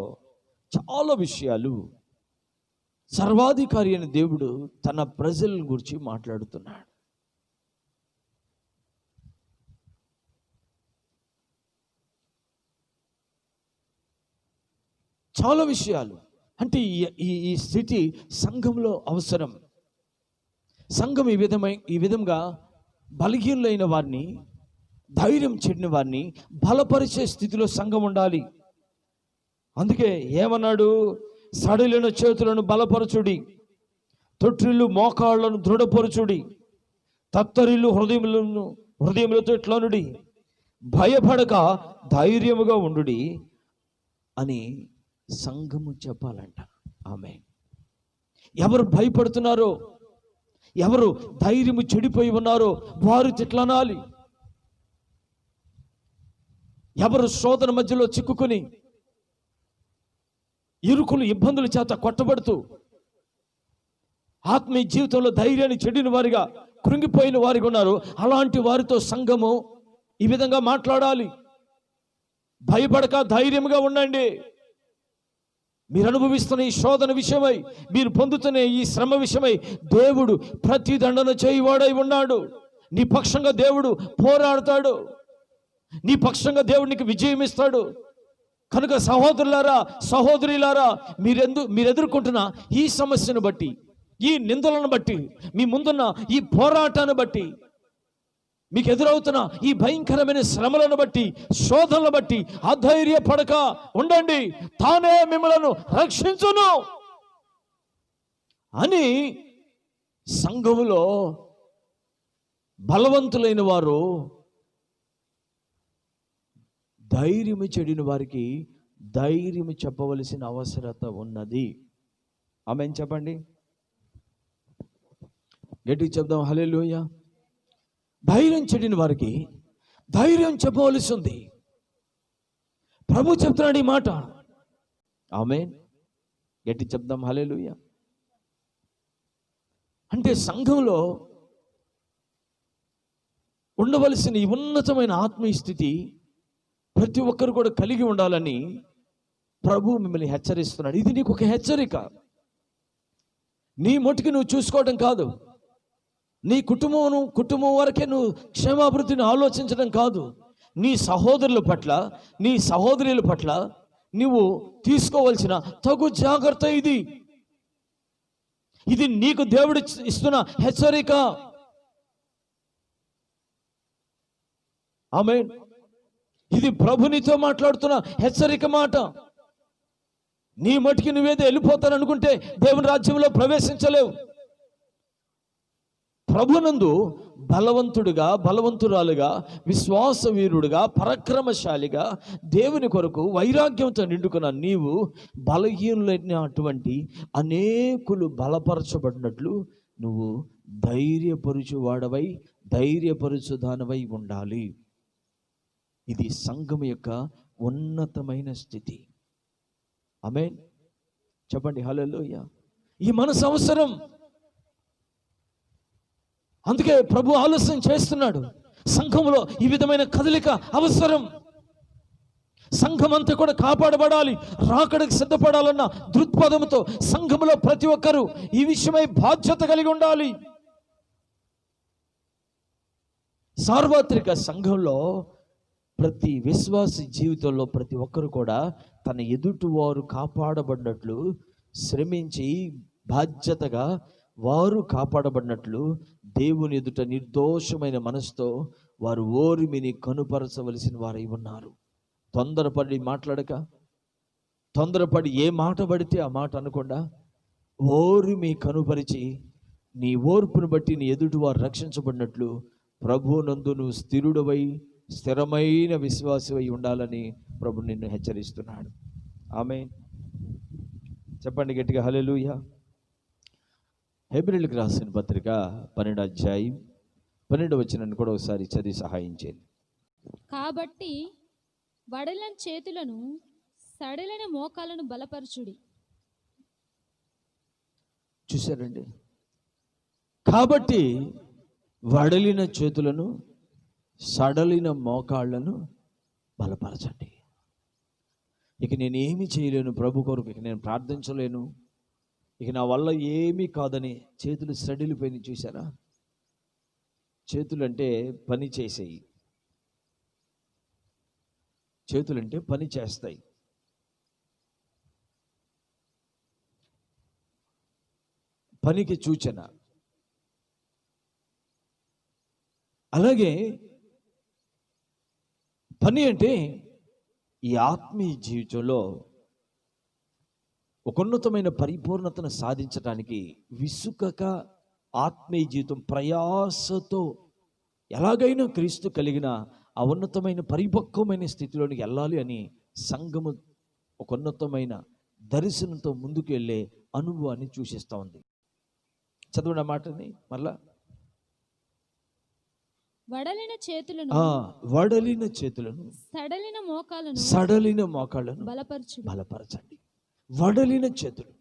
చాలా విషయాలు సర్వాధికారి అయిన దేవుడు తన ప్రజల గురించి మాట్లాడుతున్నాడు. చాలా విషయాలు అంటే ఈ స్థితి సంఘంలో అవసరం. సంఘం ఈ విధంగా బలహీనులైన వారిని, ధైర్యం చెడిన వారిని బలపరిచే స్థితిలో సంఘం ఉండాలి. అందుకే ఏమన్నాడు? సడలిన చేతులను బలపరచుడి, తొట్రిల్లు మోకాళ్ళను దృఢపరచుడి, తత్తరిల్లు హృదయములతో ఇట్లనుడి, భయపడక ధైర్యముగా ఉండుడి అని సంఘము చెప్పాలంట. ఆమేన్. ఎవరు భయపడుతున్నారో, ఎవరు ధైర్యము చెడిపోయి ఉన్నారో వారు తిట్లనాలి. ఎవరు శోధన మధ్యలో చిక్కుకుని ఇబ్బందుల చేత కొట్టబడుతూ ఆత్మీయ జీవితంలో ధైర్యాన్ని చెడిన వారిగా, కృంగిపోయిన వారిగా ఉన్నారు, అలాంటి వారితో సంఘము ఈ విధంగా మాట్లాడాలి. భయపడక ధైర్యంగా ఉండండి. మీరు అనుభవిస్తున్న ఈ శోధన విషయమై, మీరు పొందుతున్న ఈ శ్రమ విషయమై దేవుడు ప్రతిదండన చేయువాడై ఉన్నాడు. నీ పక్షంగా దేవుడు పోరాడతాడు. నీ పక్షంగా దేవుడు నీకు విజయం ఇస్తాడు. కనుక సహోదరులారా, సహోదరులారా, మీరు ఎదుర్కొంటున్న ఈ సమస్యను బట్టి, ఈ నిందలను బట్టి, మీ ముందున్న ఈ పోరాటాన్ని బట్టి, మీకు ఎదురవుతున్న ఈ భయంకరమైన శ్రమలను బట్టి, శోధనలను బట్టి అధైర్యపడక ఉండండి. తానే మిమ్మలను రక్షించును అని సంఘములో బలవంతులైన వారు ధైర్యము చెడిన వారికి ధైర్యము చెప్పవలసిన అవసరత ఉన్నది. ఆమేన్ చెప్పండి, గట్టిగా చెప్దాం హల్లెలూయా. ధైర్యం చెడిన వారికి ధైర్యం చెప్పవలసి ఉంది. ప్రభు చెప్తున్నాడు ఈ మాట. ఆమేన్, గట్టిగా చెప్దాం హల్లెలూయా. అంటే సంఘంలో ఉండవలసిన ఈ ఉన్నతమైన ఆత్మీయ స్థితి ప్రతి ఒక్కరు కూడా కలిగి ఉండాలని ప్రభు మిమ్మల్ని హెచ్చరిస్తున్నాడు. ఇది నీకు ఒక హెచ్చరిక. నీ మట్టుకు నువ్వు చూసుకోవడం కాదు, నీ కుటుంబం వరకే నువ్వు క్షేమాభివృద్ధిని ఆలోచించడం కాదు, నీ సహోదరుల పట్ల, నీ సహోదరుల పట్ల నువ్వు తీసుకోవాల్సిన తగు జాగ్రత్త ఇది. ఇది నీకు దేవుడు ఇస్తున్న హెచ్చరిక. ఆమేన్. ఇది ప్రభునితో మాట్లాడుతున్న హెచ్చరిక మాట. నీ మటుకి నువ్వేదో వెళ్ళిపోతాననుకుంటే దేవుని రాజ్యంలో ప్రవేశించలేవు. ప్రభునందు బలవంతుడుగా, బలవంతురాలుగా, విశ్వాస వీరుడుగా, పరాక్రమశాలిగా, దేవుని కొరకు వైరాగ్యంతో నిండుకున్న నీవు బలహీనులైనటువంటి అనేకులు బలపరచబడినట్లు నువ్వు ధైర్యపరుచువాడవై, ధైర్యపరుచుదానవై ఉండాలి. ఇది సంఘం యొక్క ఉన్నతమైన స్థితి. ఆమేన్ చెప్పండి హల్లెలూయా. ఈ మనసు అవసరం. అందుకే ప్రభు ఆలస్యం చేస్తున్నాడు. సంఘంలో ఈ విధమైన కదలిక అవసరం. సంఘం అంతా కూడా కాపాడబడాలి, రాకడకు సిద్ధపడాలన్న దృక్పథంతో సంఘంలో ప్రతి ఒక్కరూ ఈ విషయమై బాధ్యత కలిగి ఉండాలి. సార్వత్రిక సంఘంలో ప్రతి విశ్వాసి జీవితంలో ప్రతి ఒక్కరు కూడా తన ఎదుటివారు కాపాడబడినట్లు శ్రమించి బాధ్యతగా వారు కాపాడబడినట్లు దేవుని ఎదుట నిర్దోషమైన మనసుతో వారు ఓరిమిని కనుపరచవలసిన వారై ఉన్నారు. తొందరపడి మాట్లాడక, తొందరపడి ఏ మాట పడితే ఆ మాట అనకుండా ఓరిమి కనుపరిచి నీ ఓర్పును బట్టి నీ ఎదుటి వారు రక్షించబడినట్లు ప్రభువునందు నువ్వు స్థిరుడవై స్థిరమైన విశ్వాసమై ఉండాలని ప్రభు నిన్ను హెచ్చరిస్తున్నాడు. ఆమేన్ చెప్పండి గట్టిగా హల్లెలూయా. హెబ్రీయులకు రాసిన పత్రిక 12వ అధ్యాయం 12వ వచనాన్ని కూడా ఒకసారి చదివి సహాయం చేయండి. కాబట్టి వడలిన చేతులను, సడలిన మోకాలను బలపరచుడి. చూశారండి, కాబట్టి వడలిన చేతులను, సడలిన మోకాళ్లను బలపరచండి. ఇక నేను ఏమి చేయలేను ప్రభు కొరకు, ఇక నేను ప్రార్థించలేను, ఇక నా వల్ల ఏమీ కాదని చేతులు సడిలిపోయి చూసారా. చేతులంటే పని చేసేయి, చేతులంటే పని చేస్తాయి. పనికి సూచన. అలాగే పని అంటే ఈ ఆత్మీయ జీవితంలో ఒక ఉన్నతమైన పరిపూర్ణతను సాధించడానికి విసుకక ఆత్మీయ జీవితం ప్రయాసతో ఎలాగైనా క్రీస్తు కలిగిన ఆ ఉన్నతమైన పరిపక్వమైన స్థితిలోనికి వెళ్ళాలి అని సంఘము ఒక ఉన్నతమైన దర్శనంతో ముందుకు వెళ్ళే అనుభవాన్ని సూచిస్తూ ఉంది. చదవండి ఆ మాటని మళ్ళా. వడలిన చేతులను, వడలిన చేతులను, సడలిన మోకాలను బలపరచండి. వడలిన చేతులు.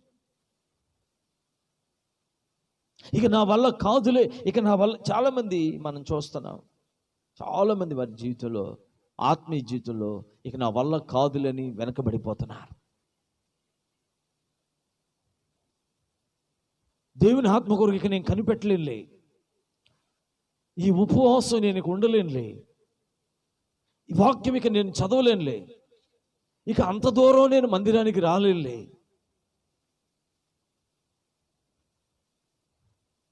ఇక నా వల్ల కాదులే, ఇక నా వల్ల, చాలామంది మనం చూస్తున్నాం, చాలామంది వారి జీవితంలో, ఆత్మీయ జీవితంలో ఇక నా వల్ల కాదులని వెనకబడిపోతున్నారు. దేవుని ఆత్మ కొరకు ఇక నేను కనిపెట్టలేనులే, ఈ ఉపవాసం నేను ఇక ఉండలేనులే, ఈ వాక్యం ఇక నేను చదవలేనులే, ఇక అంత దూరం నేను మందిరానికి రాలేనులే,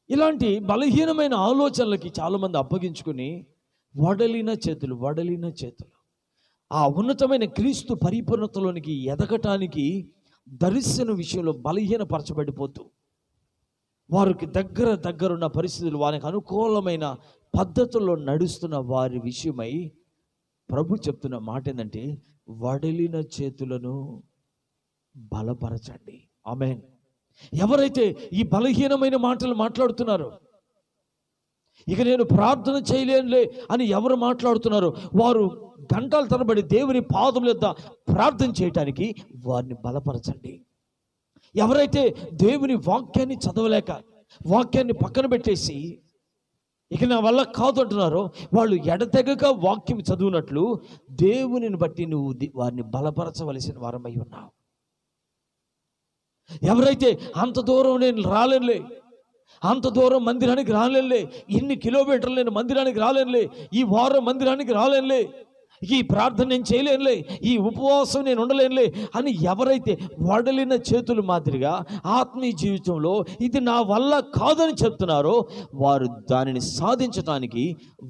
ఇలాంటి బలహీనమైన ఆలోచనలకి చాలామంది అప్పగించుకుని వడలిన చేతులు ఆ ఉన్నతమైన క్రీస్తు పరిపూర్ణతలోనికి ఎదగటానికి దర్శన విషయంలో బలహీనపరచబడిపోతూ వారికి దగ్గరున్న పరిస్థితులు, వారికి అనుకూలమైన పద్ధతుల్లో నడుస్తున్న వారి విషయమై ప్రభు చెప్తున్న మాట ఏంటంటే, వడలిన చేతులను బలపరచండి. ఆమేన్. ఎవరైతే ఈ బలహీనమైన మాటలు మాట్లాడుతున్నారో, ఇక నేను ప్రార్థన చేయలేనులే అని ఎవరు మాట్లాడుతున్నారో, వారు గంటల తరబడి దేవుని పాదముల యొద్ద ప్రార్థన చేయటానికి వారిని బలపరచండి. ఎవరైతే దేవుని వాక్యాన్ని చదవలేక, వాక్యాన్ని పక్కన పెట్టేసి ఇక నా వల్ల కాదు అంటున్నారో, వాళ్ళు ఎడతెగక వాక్యం చదువునట్లు దేవునిని బట్టి నువ్వు వారిని బలపరచవలసిన వారమై ఉన్నావు. ఎవరైతే అంత దూరం నేను రాలేనులే, అంత దూరం మందిరానికి రాలేనులే, ఇన్ని కిలోమీటర్లు నేను మందిరానికి రాలేనులే, ఈ వారం మందిరానికి రాలేనులే, ఈ ప్రార్థన నేను చేయలేనులే, ఈ ఉపవాసం నేను ఉండలేనులే అని ఎవరైతే వడలిన చేతులు మాదిరిగా ఆత్మీయ జీవితంలో ఇది నా వల్ల కాదని చెప్తున్నారో, వారు దానిని సాధించటానికి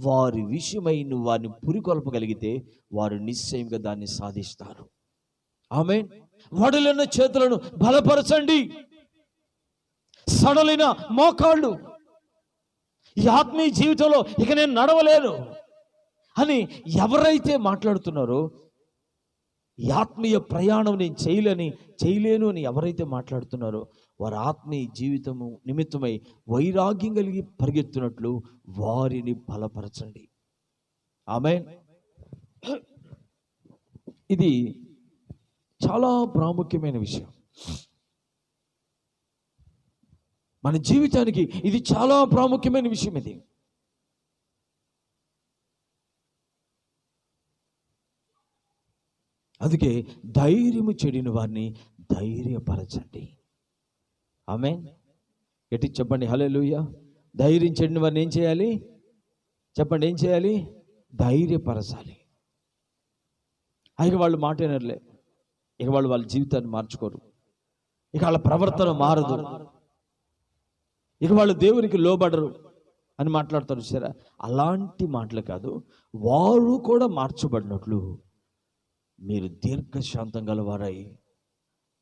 వారి విషయమై నువ్వు వారిని పురికొల్పగలిగితే వారు నిశ్చయంగా దాన్ని సాధిస్తారు. ఆమేన్. వడలిన చేతులను బలపరచండి. సడలిన మోకాళ్ళు, ఈ ఆత్మీయ జీవితంలో ఇక నేను నడవలేను అని ఎవరైతే మాట్లాడుతున్నారో, ఈ ఆత్మీయ ప్రయాణం నేను చేయలేను అని ఎవరైతే మాట్లాడుతున్నారో, వారి ఆత్మీయ జీవితము నిమిత్తమై వైరాగ్యం కలిగి పరిగెత్తున్నట్లు వారిని బలపరచండి. ఆమేన్. ఇది చాలా ప్రాముఖ్యమైన విషయం. మన జీవితానికి ఇది చాలా ప్రాముఖ్యమైన విషయం. ఇది అందుకే ధైర్యము చెడిన వారిని ధైర్యపరచండి. ఆమేన్. గట్టి చెప్పండి హల్లెలూయా. ధైర్యం చెడిన వారిని ఏం చేయాలి చెప్పండి? ఏం చేయాలి? ధైర్యపరచాలి. ఇక వాళ్ళు మాట వినరులే, ఇక వాళ్ళ జీవితాన్ని మార్చుకోరు, ఇక వాళ్ళ ప్రవర్తన మారదు, ఇక వాళ్ళు దేవునికి లోబడరు అని మాట్లాడతారు. సరే, అలాంటి మాటలు కాదు. వారు కూడా మార్చబడినట్లు మీరు దీర్ఘశాంతం గలవారై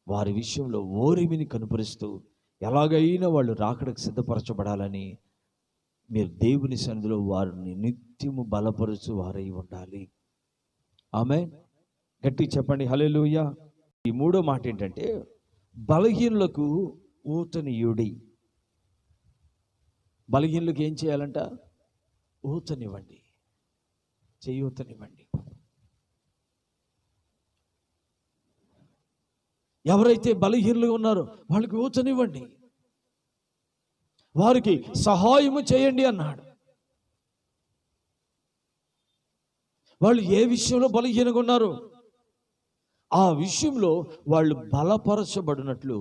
వారి విషయంలో ఓరిమిని కనుపరుస్తూ ఎలాగైనా వాళ్ళు రాకడకు సిద్ధపరచబడాలని మీరు దేవుని సన్నిధిలో వారిని నిత్యము బలపరుచు వారై ఉండాలి. ఆమేన్. గట్టి చెప్పండి హల్లెలూయా. ఈ మూడో మాట ఏంటంటే, బలహీనులకు ఊతనియుడి. బలహీనులకు ఏం చేయాలంట? ఊతనివ్వండి, చేయూతనివ్వండి. ఎవరైతే బలహీనులుగా ఉన్నారో వాళ్ళకి ఊతనివ్వండి, వారికి సహాయము చేయండి అన్నాడు. వాళ్ళు ఏ విషయంలో బలహీనంగా ఉన్నారో ఆ విషయంలో వాళ్ళు బలపరచబడినట్లు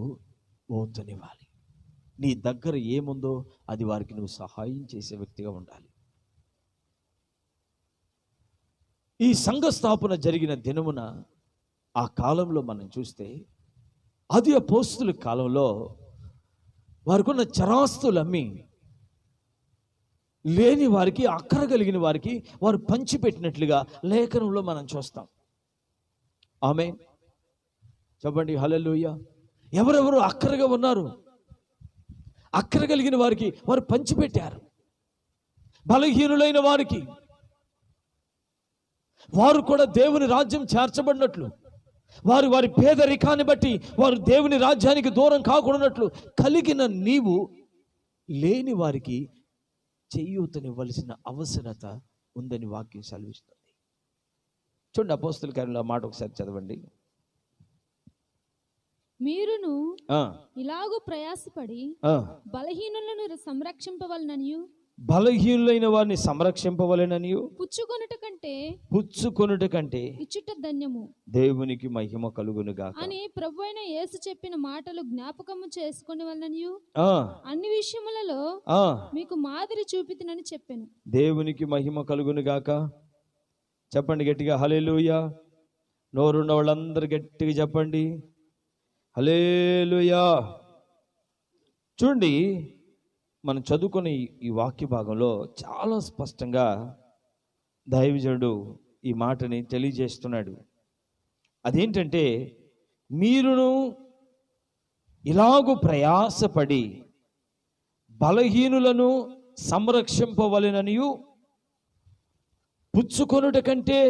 ఊతనివ్వాలి. నీ దగ్గర ఏముందో అది వారికి నువ్వు సహాయం చేసే వ్యక్తిగా ఉండాలి. ఈ సంఘ స్థాపన జరిగిన దినమున ఆ కాలంలో మనం చూస్తే, ఆది అపోస్తుల కాలంలో వారికి ఉన్న చరాస్తులు అమ్మి లేని వారికి, అక్కర కలిగిన వారికి వారు పంచిపెట్టినట్లుగా లేఖనంలో మనం చూస్తాం. ఆమేన్. చెప్పండి హల్లెలూయా. ఎవరెవరు అక్కరగా ఉన్నారు, అక్కర కలిగిన వారికి వారు పంచిపెట్టారు. బలహీనులైన వారికి వారు కూడా దేవుని రాజ్యం చేర్చబడినట్లు, వారి పేదరికాన్ని బట్టి వారు దేవుని రాజ్యానికి దూరం కాకూడనట్లు కలిగిన నీవు లేని వారికి చేయూతనివ్వవలసిన అవసరత ఉందని వాక్యం సెలవిస్తుంది. చూడండి, అపోస్తల కార్యాల మాట ఒకసారి చదవండి. మీరును ఇలాగూ ప్రయాసపడి బలహీనులను సంరక్షింపవలననియు బలహీనులైన వారిని సంరక్షింపవలెననియు పుచ్చుకొనుట కంటే ఇచ్చుట ధన్యము, దేవునికి మహిమ కలుగును గాక అని ప్రభువైన యేసు చెప్పిన మాటలు జ్ఞాపకము చేసుకుని వలననియు అన్ని విషయములలో మీకు మాదిరి చూపితినని చెప్పాను. దేవునికి మహిమ కలుగును గాక. చెప్పండి గట్టిగా హల్లెలూయా. నోరున్న వాళ్ళందరూ గట్టిగా చెప్పండి హల్లెలూయా. చూడండి, మనం చదువుకునే ఈ వాక్య భాగంలో చాలా స్పష్టంగా దైవజనుడు ఈ మాటని తెలియజేస్తున్నాడు. అదేంటంటే, మీరును ఇలాగూ ప్రయాసపడి బలహీనులను సంరక్షింపవలెననియు పుచ్చుకొనుట కంటే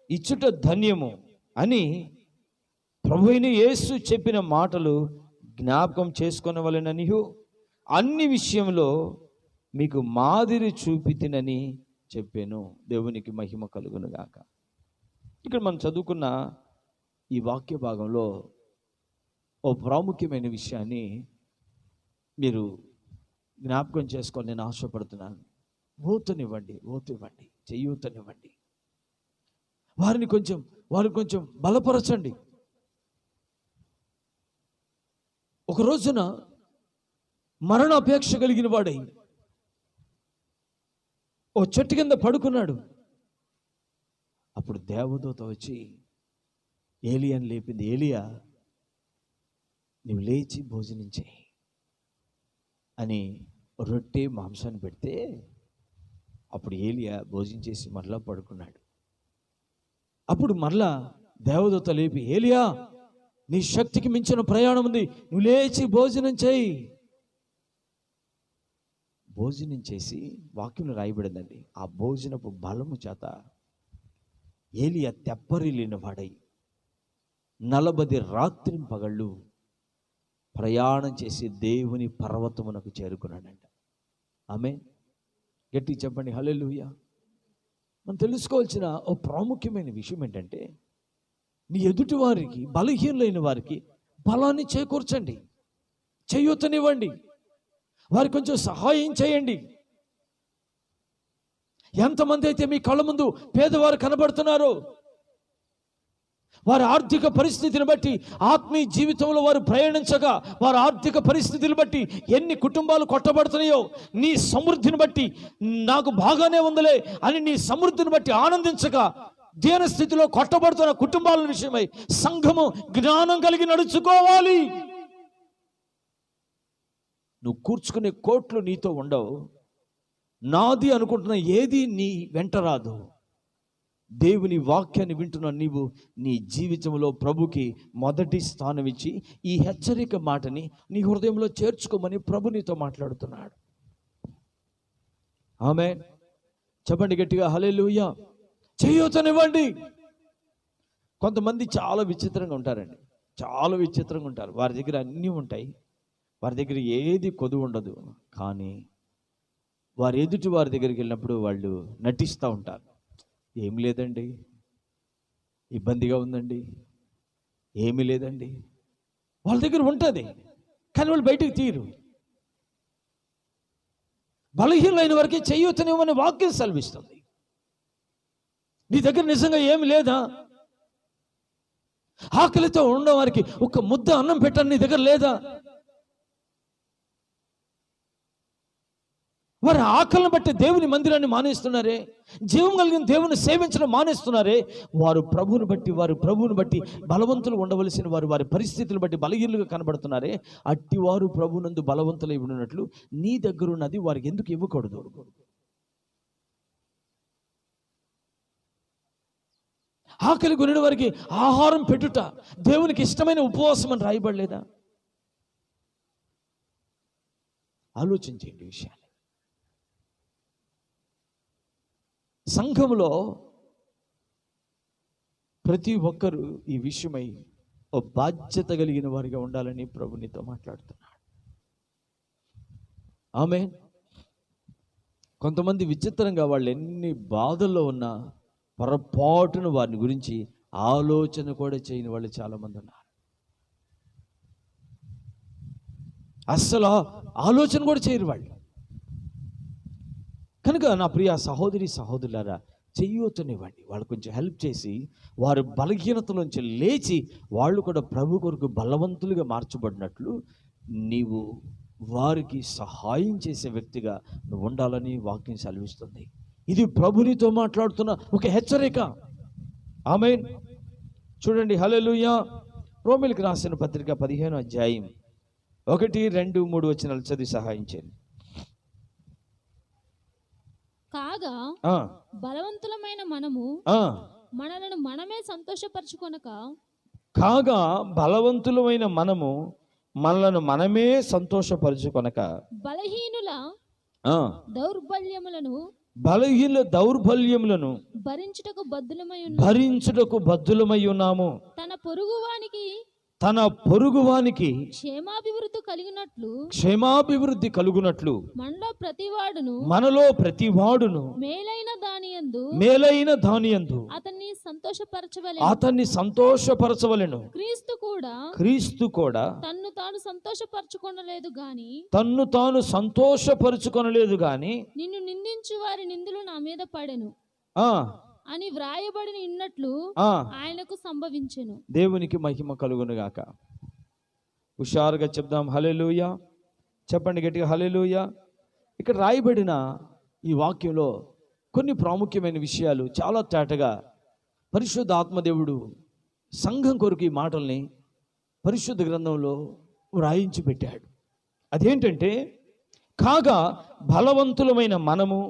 ఇచ్చుట ధన్యము అని ప్రభువైన యేసు చెప్పిన మాటలు జ్ఞాపకం చేసుకొనవలెననియు అన్ని విషయంలో మీకు మాదిరి చూపితినని చెప్పాను. దేవునికి మహిమ కలుగును గాక. ఇక్కడ మనం చదువుకున్న ఈ వాక్య భాగంలో ఓ ప్రాముఖ్యమైన విషయాన్ని మీరు జ్ఞాపకం చేసుకొని నేను ఆశపడుతున్నాను. ఊతనివ్వండి, చెయ్యూతనివ్వండి. వారిని కొంచెం బలపరచండి. ఒక రోజున మరణాపేక్ష కలిగిన వాడై ఓ చెట్టు కింద పడుకున్నాడు. అప్పుడు దేవదూత వచ్చి ఏలియాని లేపింది. ఏలియా, నువ్వు లేచి భోజనం చేయి అని రొట్టె మాంసాన్ని పెడితే అప్పుడు ఏలియా భోజనం చేసి మరలా పడుకున్నాడు. అప్పుడు మరలా దేవదూత లేపి, ఏలియా, నీ శక్తికి మించిన ప్రయాణం ఉంది, నువ్వు లేచి భోజనం చేయి. భోజనం చేసి వాక్యంలో రాయబడిందండి, ఆ భోజనపు బలము చేత ఏలియా తెప్పరిల్లిన వాడై 40 రాత్రి పగళ్ళు ప్రయాణం చేసి దేవుని పర్వతమునకు చేరుకున్నాడంట. ఆమేన్. గట్టి చెప్పండి హల్లెలూయా. మనం తెలుసుకోవాల్సిన ఓ ప్రాముఖ్యమైన విషయం ఏంటంటే, నీ ఎదుటి వారికి, బలహీనులైన వారికి బలాన్ని చేకూర్చండి, చేయూతనివ్వండి, వారికి కొంచెం సహాయం చేయండి. ఎంతమంది అయితే మీ కళ్ళ ముందు పేదవారు కనబడుతున్నారో, వారి ఆర్థిక పరిస్థితిని బట్టి, ఆత్మీయ జీవితంలో వారు ప్రయాణించగా వారి ఆర్థిక పరిస్థితిని బట్టి ఎన్ని కుటుంబాలు కొట్టబడుతున్నాయో, నీ సమృద్ధిని బట్టి నాకు బాగానే ఉందిలే అని నీ సమృద్ధిని బట్టి ఆనందించగా దీన స్థితిలో కొట్టబడుతున్న కుటుంబాల విషయమై సంఘము జ్ఞానం కలిగి నడుచుకోవాలి. నువ్వు కూర్చుకునే కోట్లు నీతో ఉండవు, నాది అనుకుంటున్న ఏది నీ వెంట రాదు. దేవుని వాక్యాన్ని వింటున్న నీవు నీ జీవితంలో ప్రభుకి మొదటి స్థానం ఇచ్చి ఈ హెచ్చరిక మాటని నీ హృదయంలో చేర్చుకోమని ప్రభు నీతో మాట్లాడుతున్నాడు. ఆమేన్. చెప్పండి గట్టిగా హల్లెలూయా. చేయూతనివ్వండి. కొంతమంది చాలా విచిత్రంగా ఉంటారండి, చాలా విచిత్రంగా ఉంటారు. వారి దగ్గర అన్నీ ఉంటాయి, వారి దగ్గర ఏది కొదువు ఉండదు. కానీ వారు ఎదుటి వారి దగ్గరికి వెళ్ళినప్పుడు వాళ్ళు నటిస్తూ ఉంటారు. ఏమి లేదండి, ఇబ్బందిగా ఉందండి, ఏమీ లేదండి. వాళ్ళ దగ్గర ఉంటుంది కానీ వాళ్ళు బయటికి తీరు. బలహీనమైన వారికి చేయూతనివ్వమని వాక్యం సెలవిస్తుంది. నీ దగ్గర నిజంగా ఏమి లేదా? ఆకలితో ఉన్న వారికి ఒక ముద్ద అన్నం పెట్టని నీ దగ్గర లేదా? వారి ఆకలిని బట్టి దేవుని మందిరాన్ని మానేస్తున్నారే, జీవం కలిగిన దేవుని సేవించడం మానేస్తున్నారే. వారు ప్రభువుని బట్టి బలవంతులు ఉండవలసిన వారు వారి పరిస్థితులు బట్టి బలహీనులుగా కనబడుతున్నారే. అట్టి వారు ప్రభువునందు బలవంతులు ఇవ్వనట్లు నీ దగ్గర ఉన్నది వారికి ఎందుకు ఇవ్వకూడదు? ఆకలి కొనిన వారికి ఆహారం పెట్టుట దేవునికి ఇష్టమైన ఉపవాసం అని రాయబడలేదా? ఆలోచించండి విషయాన్ని. సంఘంలో ప్రతి ఒక్కరూ ఈ విషయమై ఓ బాధ్యత కలిగిన వారిగా ఉండాలని ప్రభు నీతో మాట్లాడుతున్నాడు. ఆమేన్. కొంతమంది విచిత్రంగా వాళ్ళు ఎన్ని బాధల్లో ఉన్నా పొరపాటును వారిని గురించి ఆలోచన కూడా చేయని వాళ్ళు చాలామంది ఉన్నారు. అస్సలు ఆలోచన కూడా చేయరు వాళ్ళు. కనుక నా ప్రియ సహోదరి సహోదరులారా, చెయ్యూతనివ్వండి. వాళ్ళు కొంచెం హెల్ప్ చేసి వారు బలహీనతలోంచి లేచి వాళ్ళు కూడా ప్రభు కొరకు బలవంతులుగా మార్చబడినట్లు నీవు వారికి సహాయం చేసే వ్యక్తిగా నువ్వు ఉండాలని వాక్యం సెలవిస్తుంది. ఇది ప్రభునితో మాట్లాడుతున్న ఒక హెచ్చరిక. ఆమేన్. చూడండి, హల్లెలూయా. రోమీయులకు రాసిన పత్రిక 15వ అధ్యాయం 1, 2, 3 వచనాలు చదివి సహాయం చేయండి. కాగా బలవంతులమైన మనము మనలను మనమే సంతోషపరచుకొనక, కాగా బలవంతులమైన మనము మనలను మనమే సంతోషపరచుకొనక, బలహీనుల దౌర్బల్యములను భరించుటకు బద్దులమై ఉన్నాము. తన పొరుగువానికి క్షేమాభివృద్ధి కలుగునట్లు మనలో ప్రతివాడును మేలైన దానియందు అతన్ని సంతోషపరచవలెను. క్రీస్తు కూడా తన్ను తాను సంతోషపరచుకొనలేదు గాని నిన్ను నిందించు వారి నిందలు నా మీద పడెను అని వ్రాయబడిన ఉన్నట్లు ఆయనకు సంభవించెను. దేవునికి మహిమ కలుగును గాక. హుషారుగా చెప్దాం హల్లెలూయా. చెప్పండి గట్టిగా హల్లెలూయా. ఇక్కడ రాయబడిన ఈ వాక్యంలో కొన్ని ప్రాముఖ్యమైన విషయాలు చాలా తేటగా పరిశుద్ధ ఆత్మదేవుడు సంఘం కొరకు ఈ మాటల్ని పరిశుద్ధ గ్రంథంలో వ్రాయించి పెట్టాడు. అదేంటంటే, కాగా బలవంతులమైన మనము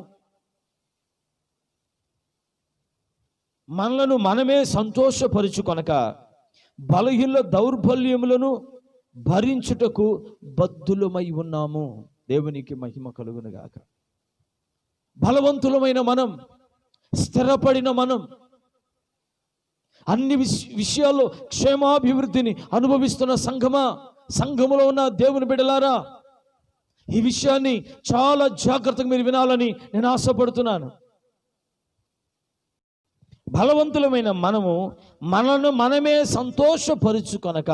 మనలను మనమే సంతోషపరుచుకొనక బలహీనుల దౌర్బల్యములను భరించుటకు బద్దులమై ఉన్నాము. దేవునికి మహిమ కలుగును గాక. బలవంతులమైన మనం, స్థిరపడిన మనం, అన్ని విషయాల్లో క్షేమాభివృద్ధిని అనుభవిస్తున్న సంఘములో ఉన్న దేవుని బిడ్డలారా, ఈ విషయాన్ని చాలా జాగ్రత్తగా మీరు వినాలని నేను ఆశపడుతున్నాను. బలవంతులమైన మనము మనను మనమే సంతోషపరుచుకొనక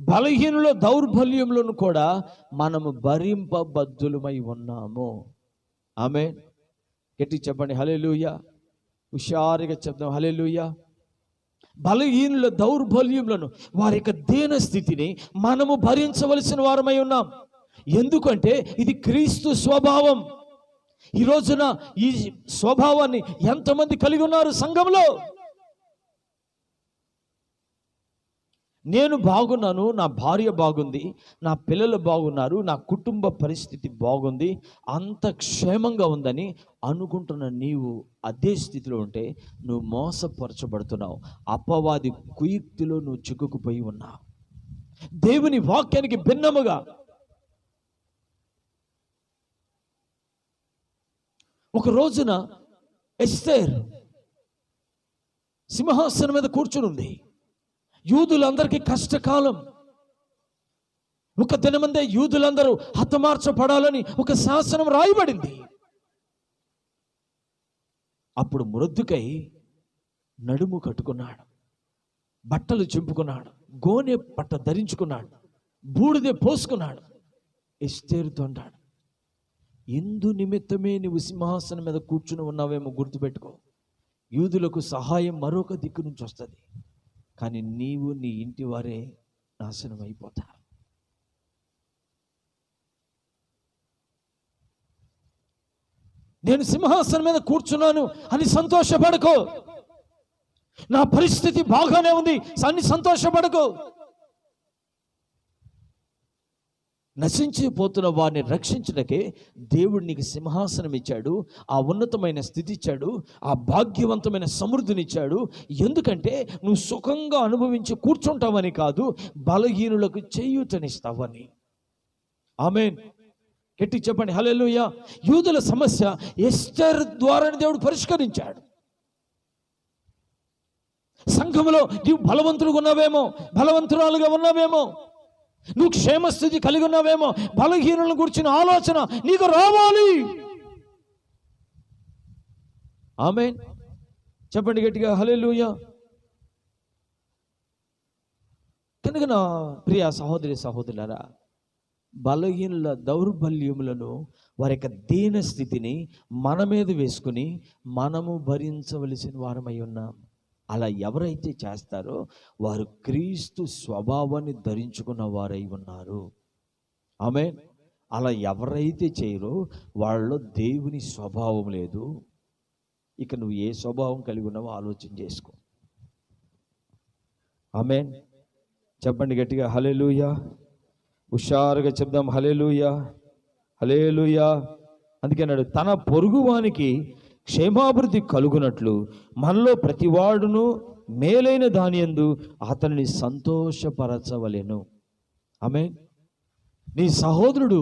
బలహీనుల దౌర్బల్యములను కూడా మనము భరింపబద్దులమై ఉన్నాము. ఆమేన్. గట్టి చెప్పండి హల్లెలూయా. హుషారుగా చెప్దాం హల్లెలూయా. బలహీనుల దౌర్బల్యములను, వారి యొక్క దీన స్థితిని మనము భరించవలసిన వారమై ఉన్నాం. ఎందుకంటే ఇది క్రీస్తు స్వభావం. ఈ రోజున ఈ స్వభావాన్ని ఎంతమంది కలిగి ఉన్నారు సంఘంలో? నేను బాగున్నాను, నా భార్య బాగుంది, నా పిల్లలు బాగున్నారు, నా కుటుంబ పరిస్థితి బాగుంది, అంత క్షేమంగా ఉందని అనుకుంటున్న నీవు అదే స్థితిలో ఉంటే నువ్వు మోసపరచబడుతున్నావు. అపవాది కుయుక్తిలో నువ్వు చిక్కుకుపోయి ఉన్నావు. దేవుని వాక్యానికి భిన్నముగా ఒక రోజున ఎస్తేర్ సింహాసనం మీద కూర్చుని ఉంది. యూదులందరికీ కష్టకాలం. ఒక దినమందే యూదులందరూ హతమార్చబడాలని ఒక శాసనం రాయబడింది. అప్పుడు మొర్దెకై నడుము కట్టుకున్నాడు, బట్టలు చింపుకున్నాడు, గోనె పట్ట ధరించుకున్నాడు, బూడిదే పోసుకున్నాడు. ఎస్తేరుతో అన్నాడు, ఇందు నిమిత్తమే నువ్వు సింహాసనం మీద కూర్చుని ఉన్నావేమో గుర్తుపెట్టుకో. యూదులకు సహాయం మరొక దిక్కు నుంచి వస్తుంది, కానీ నీవు నీ ఇంటి వారే నాశనం అయిపోతారు. నేను సింహాసనం మీద కూర్చున్నాను అని సంతోషపడకో. నా పరిస్థితి బాగానే ఉంది అని సంతోషపడకో. నశించిపోతున్న వారిని రక్షించడానికే దేవుడు నీకు సింహాసనం ఇచ్చాడు, ఆ ఉన్నతమైన స్థితి ఇచ్చాడు, ఆ భాగ్యవంతమైన సమృద్ధినిచ్చాడు. ఎందుకంటే నువ్వు సుఖంగా అనుభవించి కూర్చుంటావని కాదు, బలహీనులకు చేయూతనిస్తావని. ఆమేన్. గట్టి చెప్పండి హల్లెలూయా. యూదుల సమస్య ఎస్తేర్ ద్వారా దేవుడు పరిష్కరించాడు. సంఘములో నీవు బలవంతులుగా ఉన్నావేమో, బలవంతురాలుగా ఉన్నావేమో, నువ్వు క్షేమస్థితి కలిగి ఉన్నావేమో, బలహీనులను గురించిన ఆలోచన నీకు రావాలి. ఆమేన్. చెప్పండి గట్టిగా హల్లెలూయా. కనుక నా ప్రియ సహోదరి సహోదరులారా, బలహీనుల దౌర్బల్యములను వారి యొక్క దీన స్థితిని మన మీద వేసుకుని మనము భరించవలసిన వారమై ఉన్నాం. అలా ఎవరైతే చేస్తారో వారు క్రీస్తు స్వభావాన్ని ధరించుకున్న వారై ఉన్నారు. ఆమేన్. అలా ఎవరైతే చేయరో వాళ్ళలో దేవుని స్వభావం లేదు. ఇక నువ్వు ఏ స్వభావం కలిగి ఉన్నావో ఆలోచన చేసుకో. ఆమేన్. చెప్పండి గట్టిగా హల్లెలూయా. హుషారుగా చెప్దాం హల్లెలూయా, హల్లెలూయా. అందుకే అన్నాడు, తన పొరుగువానికి క్షేమాభివృద్ధి కలుగునట్లు మనలో ప్రతివాడును మేలైన దానియందు అతనిని సంతోషపరచవలెను. ఆమేన్. నీ సహోదరుడు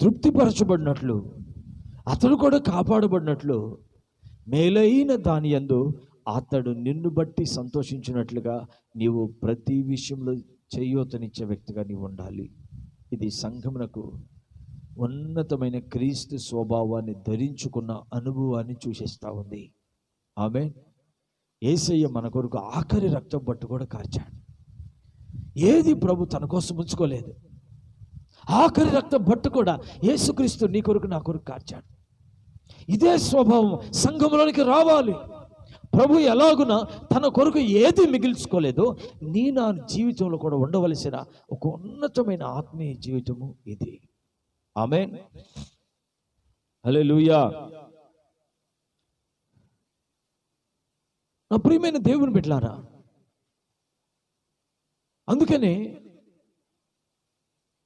తృప్తిపరచబడినట్లు, అతడు కూడా కాపాడబడినట్లు మేలైన దానియందు అతడు నిన్ను బట్టి సంతోషించినట్లుగా నీవు ప్రతి విషయంలో చేయూతనిచ్చే వ్యక్తిగా నీవు ఉండాలి. ఇది సంఘమునకు ఉన్నతమైన క్రీస్తు స్వభావాన్ని ధరించుకున్న అనుభవాన్ని చూసేస్తూ ఉంది. ఆమేన్. యేసయ్య మన కొరకు ఆఖరి రక్తం పట్టు కూడా కార్చాడు. ఏది ప్రభు తన కోసం ఉంచుకోలేదు. ఆఖరి రక్తం పట్టు కూడా యేసుక్రీస్తు నీ కొరకు నా కొరకు కార్చాడు. ఇదే స్వభావం సంఘంలోనికి రావాలి. ప్రభు ఎలాగున తన కొరకు ఏది మిగిల్చుకోలేదో నీ నా జీవితంలో కూడా ఉండవలసిన ఒక ఉన్నతమైన ఆత్మీయ జీవితము ఇది. ఆమేన్. హల్లెలూయా. నా ప్రియమైన దేవుని బిడ్డలారా, అందుకనే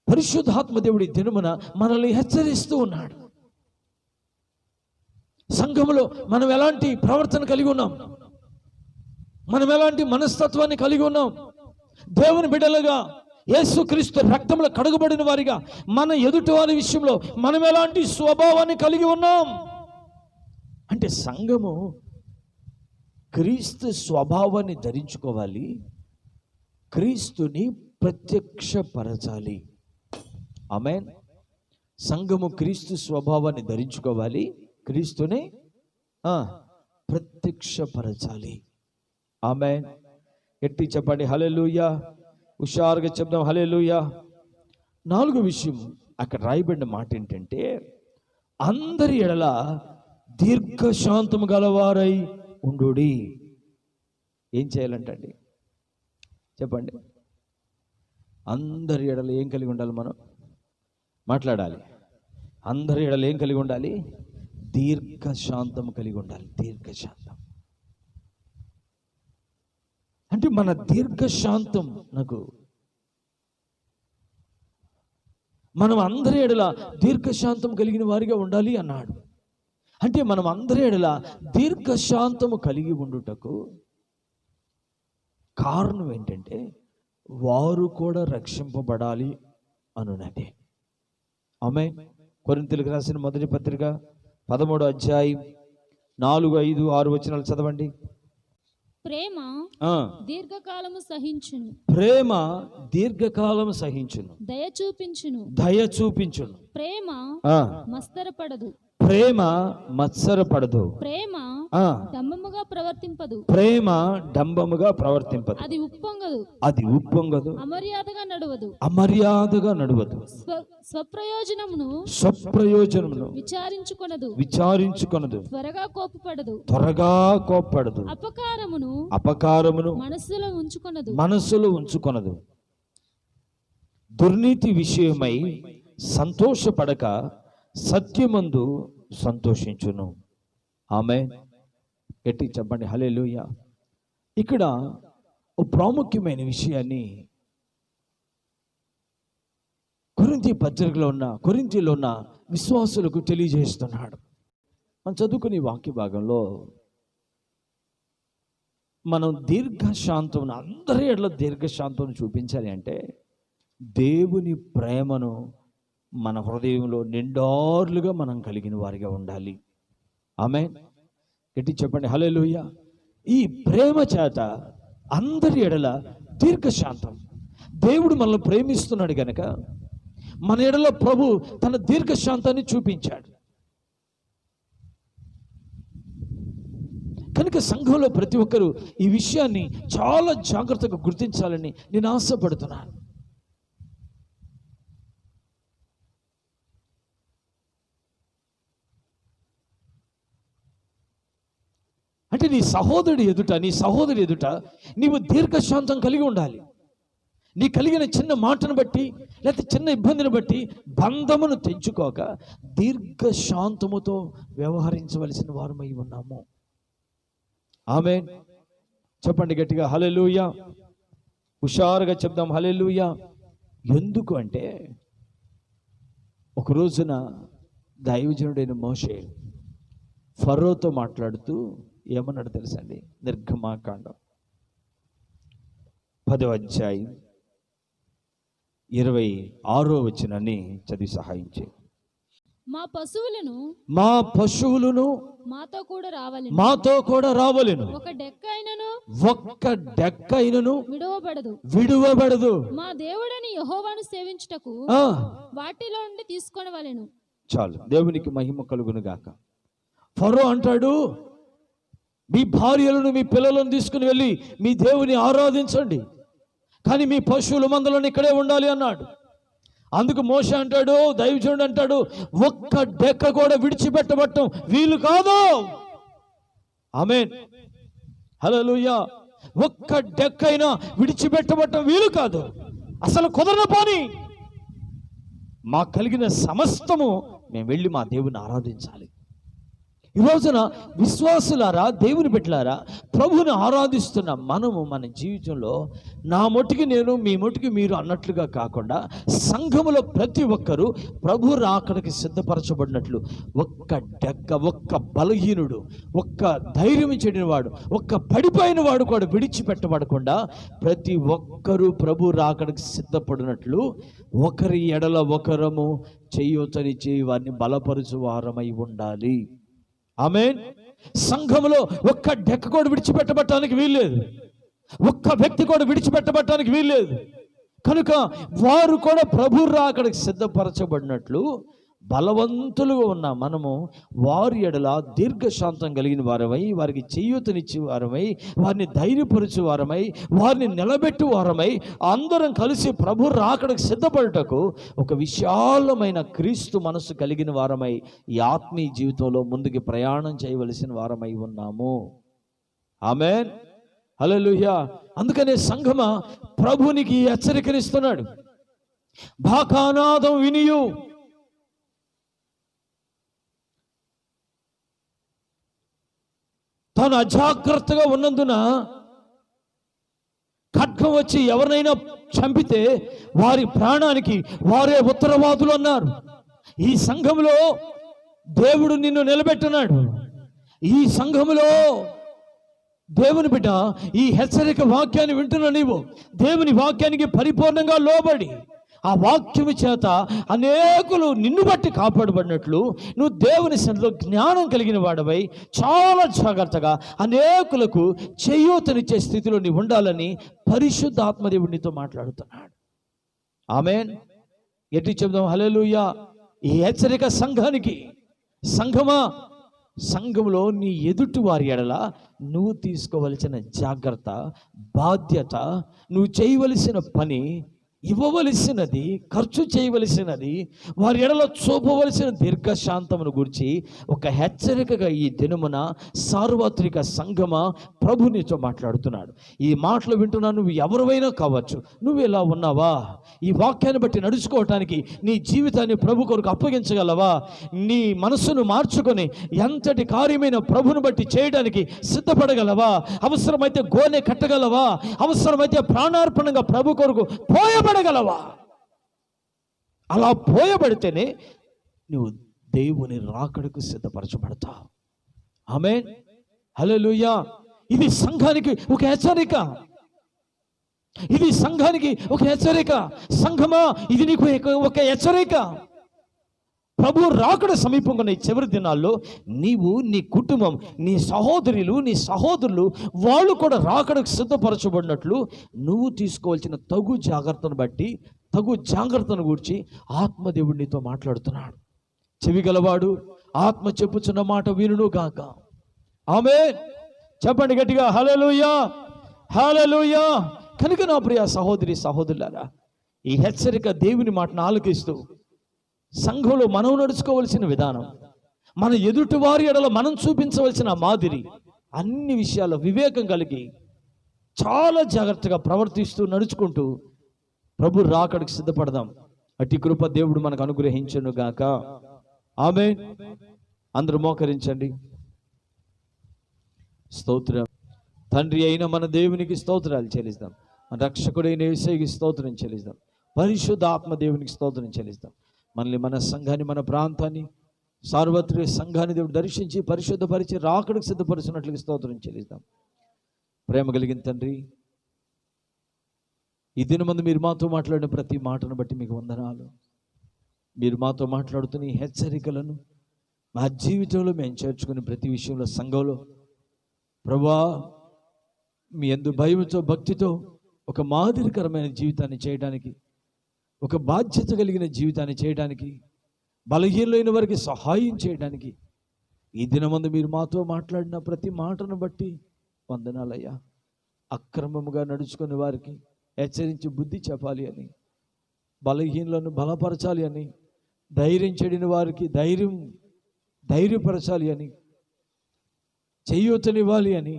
పరిశుద్ధాత్మ దేవుడి దినమున మనల్ని హెచ్చరిస్తూ ఉన్నాడు. సంఘములో మనం ఎలాంటి ప్రవర్తన కలిగి ఉన్నాం, మనం ఎలాంటి మనస్తత్వాన్ని కలిగి ఉన్నాం, దేవుని బిడ్డలుగా యేసుక్రీస్తు రక్తంలో కడుగబడిన వారిగా మన ఎదుటి వారి విషయంలో మనం ఎలాంటి స్వభావాన్ని కలిగి ఉన్నాం అంటే, సంఘము క్రీస్తు స్వభావాన్ని ధరించుకోవాలి, క్రీస్తుని ప్రత్యక్షపరచాలి. ఆమేన్. సంఘము క్రీస్తు స్వభావాన్ని ధరించుకోవాలి, క్రీస్తుని ప్రత్యక్షపరచాలి. ఆమేన్. ఎట్టి చెప్పండి హల్లెలూయా. హుషారుగా చెప్దాం హల్లెలూయా. 4వ విషయం అక్కడ రాయబడిన మాట ఏంటంటే, అందరి ఎడల దీర్ఘశాంతము గలవారై ఉండుడి. ఏం చేయాలంటండి చెప్పండి? అందరి ఎడల ఏం కలిగి ఉండాలి? మనం మాట్లాడాలి. అందరి ఎడల ఏం కలిగి ఉండాలి? దీర్ఘశాంతం కలిగి ఉండాలి. దీర్ఘశాంతం అంటే మన దీర్ఘశాంతం మనం అందరి ఎడల దీర్ఘశాంతం కలిగిన వారిగా ఉండాలి అన్నాడు. అంటే మనం అందరి ఎడల దీర్ఘశాంతము కలిగి ఉండుటకు కారణం ఏంటంటే, వారు కూడా రక్షింపబడాలి అనున్నదే. ఆమేన్. కొరింథీయులకు రాసిన మొదటి పత్రిక 13వ అధ్యాయం 4, 5, 6 వచనాలు చదవండి. ప్రేమ దీర్ఘకాలము సహించును, ప్రేమ దీర్ఘకాలము సహించును, దయ చూపించును. ప్రేమ మత్సరపడదు, ప్రేమ మత్సరపడదు, ప్రేమ డంబముగా ప్రవర్తింపదు, ప్రేమ డంబముగా ప్రవర్తింపదు, అది ఉప్పొంగదు, అమర్యాదగా నడువదు, స్వప్రయోజనమును విచారించుకొనదు, త్వరగా కోపపడదు, అపకారమును మనస్సులో ఉంచుకొనదు, దుర్నీతి విషయమై సంతోషపడక సత్యమందు సంతోషించును. ఆమేన్. గట్టి చెప్పండి హల్లెలూయా. ఇక్కడ ఓ ప్రాముఖ్యమైన విషయాన్ని కొరింథీలో ఉన్న విశ్వాసులకు తెలియజేస్తున్నాడు. మనం చదువుకునే వాక్య భాగంలో మనం దీర్ఘశాంతం, అందరి ఎడల దీర్ఘశాంతం చూపించాలి అంటే దేవుని ప్రేమను మన హృదయంలో నిండార్లుగా మనం కలిగిన వారిగా ఉండాలి. ఆమేన్. గట్టి చెప్పండి హల్లెలూయా. ఈ ప్రేమ చేత అందరి ఎడల దీర్ఘశాంతం, దేవుడు మనల్ని ప్రేమిస్తున్నాడు గనక మన ఎడల ప్రభు తన దీర్ఘశాంతాన్ని చూపించాడు. కనుక సంఘంలో ప్రతి ఒక్కరూ ఈ విషయాన్ని చాలా జాగ్రత్తగా గుర్తించాలని నేను ఆశపడుతున్నాను. అంటే నీ సహోదరుడి ఎదుట నీవు దీర్ఘశాంతం కలిగి ఉండాలి. నీ కలిగిన చిన్న మాటను బట్టి లేకపోతే చిన్న ఇబ్బందిని బట్టి బంధమును తెంచుకోక దీర్ఘశాంతముతో వ్యవహరించవలసిన వారమై ఉన్నాము. ఆమేన్. చెప్పండి గట్టిగా హల్లెలూయా. హుషారుగా చెప్దాం హల్లెలూయా. ఎందుకు అంటే ఒక రోజున దైవజనుడైన మోషే ఫరోతో మాట్లాడుతూ ఏమన్నాడు తెలుసండి? నిర్గమాకాండం 10వ అధ్యాయం 26వ వచనాన్ని చదివి సహాయం చేయి. మా పశువులను మాతో కూడా రావలెను. ఒక్క డెక్క అయినను విడువబడదు. మా దేవుడని యెహోవాను సేవించుటకు వాటిలో నుండి తీసుకొనవలెను. చాలు, దేవునికి మహిమ కలుగును గాక. ఫరో అంటాడు, మీ భార్యలను మీ పిల్లలను తీసుకుని వెళ్ళి మీ దేవుని ఆరాధించండి, కానీ మీ పశువుల మందలను ఇక్కడే ఉండాలి అన్నాడు. అందుకు మోషే అంటాడు, దైవజనుడు అంటాడు, ఒక్క డెక్క కూడా విడిచిపెట్టబట్టం వీలు కాదు. ఆమేన్ హల్లెలూయా. ఒక్క డెక్క అయినా విడిచిపెట్టబట్టం వీలు కాదు, అసలు కుదరని పోని. మాకు కలిగిన సమస్తము మేము వెళ్ళి మా దేవుని ఆరాధించాలి. ఈ రోజున విశ్వాసులారా, దేవుని బిడ్డలారా, ప్రభువుని ఆరాధిస్తున్న మనము మన జీవితంలో నా మొటికి నేను మీ మొటికి మీరు అన్నట్లుగా కాకుండా సంఘములో ప్రతి ఒక్కరూ ప్రభు రాకడికి సిద్ధపరచబడినట్లు ఒక్క డెక్క, ఒక్క బలహీనుడు, ఒక్క ధైర్యం చెడినవాడు, ఒక్క పడిపోయిన వాడు కూడా విడిచిపెట్టబడకుండా ప్రతి ఒక్కరూ ప్రభు రాకడికి సిద్ధపడినట్లు ఒకరి ఎడల ఒకరము చేయూతనిచ్చి వారిని బలపరుచు వారమై ఉండాలి. ఆమేన్. సంఘములో ఒక్క డెక్క కూడా విడిచిపెట్టబట్టడానికి వీల్లేదు, ఒక్క వ్యక్తి కూడా విడిచిపెట్టబట్టడానికి వీల్లేదు. కనుక వారు కూడా ప్రభు రాకడికి సిద్ధపరచబడినట్లు బలవంతులుగా ఉన్న మనము వారి ఎడల దీర్ఘశాంతం కలిగిన వారమై, వారికి చేయూతనిచ్చే వారమై, వారిని ధైర్యపరచు వారమై, వారిని నిలబెట్టు వారమై, అందరం కలిసి ప్రభు రాకడికి సిద్ధపడటకు ఒక విశాలమైన క్రీస్తు మనసు కలిగిన వారమై ఈ ఆత్మీయ జీవితంలో ముందుకు ప్రయాణం చేయవలసిన వారమై ఉన్నాము. ఆమేన్ హల్లెలూయా. అందుకనే సంఘమా, ప్రభునికి హెచ్చరికనిస్తున్నాడు. బాకానాదం వినియు, తాను అజాగ్రత్తగా ఉన్నందున ఖడ్గం వచ్చి ఎవరినైనా చంపితే వారి ప్రాణానికి వారే ఉత్తరవాదులు అన్నారు. ఈ సంఘములో దేవుడు నిన్ను నిలబెట్టున్నాడు. ఈ సంఘములో దేవుని బిడ్డ, ఈ హెచ్చరిక వాక్యాన్ని వింటున్న నీవు దేవుని వాక్యానికి పరిపూర్ణంగా లోబడి ఆ వాక్యము చేత అనేకులు నిన్ను బట్టి కాపాడబడినట్లు నువ్వు దేవుని సన్నిధిలో జ్ఞానం కలిగిన వాడవై చాలా జాగ్రత్తగా అనేకులకు చేయూతనిచ్చే స్థితిలో నీవు ఉండాలని పరిశుద్ధ ఆత్మదేవుడు నీతో మాట్లాడుతున్నాడు. ఆమేన్. ఎట్టి చెప్దాం హల్లెలూయా. ఈ హెచ్చరిక సంఘానికి, సంఘమా, సంఘంలో నీ ఎదుటి వారి ఎడల నువ్వు తీసుకోవలసిన జాగ్రత్త, బాధ్యత, నువ్వు చేయవలసిన పని, ఇవ్వవలసినది, ఖర్చు చేయవలసినది, వారి ఎడలో చూపవలసిన దీర్ఘశాంతమును గురించి ఒక హెచ్చరికగా ఈ దినమున సార్వత్రిక సంఘమా ప్రభు నీతో మాట్లాడుతున్నాడు. ఈ మాటలు వింటున్నా నువ్వు ఎవరివైనా కావచ్చు, నువ్వు ఎలా ఉన్నావా? ఈ వాక్యాన్ని బట్టి నడుచుకోవటానికి నీ జీవితాన్ని ప్రభు కొరకు అప్పగించగలవా? నీ మనసును మార్చుకొని ఎంతటి కార్యమైన ప్రభుని బట్టి చేయడానికి సిద్ధపడగలవా? అవసరమైతే గోనె కట్టగలవా? అవసరమైతే ప్రాణార్పణంగా ప్రభు కొరకు పోయబడగలవా? అలా పోయబడితేనే నువ్వు దేవుని రాకడకు సిద్ధపరచబడతావు. ఆమేన్ హల్లెలూయా. ఇది సంఘానికి ఒక హెచ్చరిక, ఇది సంఘానికి ఒక హెచ్చరిక. సంఘమా, ఇది నీకు ఒక హెచ్చరిక. ప్రభు రాకడ సమీపంగా ఉన్న ఈ చివరి దినాల్లో నీవు, నీ కుటుంబం, నీ సహోదరులు, నీ సహోదరులు వాళ్ళు కూడా రాకడకు సిద్ధపరచబడినట్లు నువ్వు తీసుకోవాల్సిన తగు జాగ్రత్తను బట్టి, తగు జాగ్రత్తను గురించి ఆత్మదేవుడు నీతో మాట్లాడుతున్నాడు. చెవి గలవాడు ఆత్మ చెప్పుచున్న మాట వినును గాక. ఆమేన్. చెప్పండి గట్టిగా హల్లెలూయా, హల్లెలూయా. కనుక నా ప్రియ సహోదరి సహోదరులారా, ఈ హెచ్చరిక దేవుని మాటను ఆలకిస్తూ సంఘంలో మనం నడుచుకోవలసిన విధానం, మన ఎదుటి వారి ఎడల మనం చూపించవలసిన మాదిరి, అన్ని విషయాల్లో వివేకం కలిగి చాలా జాగ్రత్తగా ప్రవర్తిస్తూ నడుచుకుంటూ ప్రభు రాకడికి సిద్ధపడదాం. అట్టి కృప దేవుడు మనకు అనుగ్రహించును గాక. ఆమేన్. అందరూ మోకరించండి. స్తోత్రం. తండ్రి అయిన మన దేవునికి స్తోత్రాలు చెల్లిస్తాం. మన రక్షకుడైన యేసయ్యకి స్తోత్రం చెల్లిస్తాం. పరిశుద్ధ ఆత్మ దేవునికి స్తోత్రం చెల్లిస్తాం. మనల్ని, మన సంఘాన్ని, మన ప్రాంతాన్ని, సార్వత్రిక సంఘాన్ని దేవుడు దర్శించి పరిశుద్ధపరిచి రాకడికి సిద్ధపరిచినట్లుగా స్తోత్రం చెల్లిస్తాం. ప్రేమ కలిగిన తండ్రి, ఈ దినమందు మీరు మాతో మాట్లాడిన ప్రతి మాటను బట్టి మీకు వందనాలు. మీరు మాతో మాట్లాడుతున్న ఈ హెచ్చరికలను మా జీవితంలో మేము చేర్చుకుని ప్రతి విషయంలో సంఘంలో ప్రభువా మీ యందు భయంతో భక్తితో ఒక మాదిరికరమైన జీవితాన్ని చేయడానికి, ఒక బాధ్యత కలిగిన జీవితాన్ని చేయడానికి, బలహీనమైన వారికి సహాయం చేయడానికి ఈ దినమందు మీరు మాతో మాట్లాడిన ప్రతి మాటను బట్టి వందనాలయ్యా. అక్రమముగా నడుచుకునే వారికి హెచ్చరించి బుద్ధి చెప్పాలి అని, బలహీనులను బలపరచాలి అని, ధైర్యం చెడిన వారికి ధైర్యపరచాలి అని, చేయూతనివ్వాలి అని,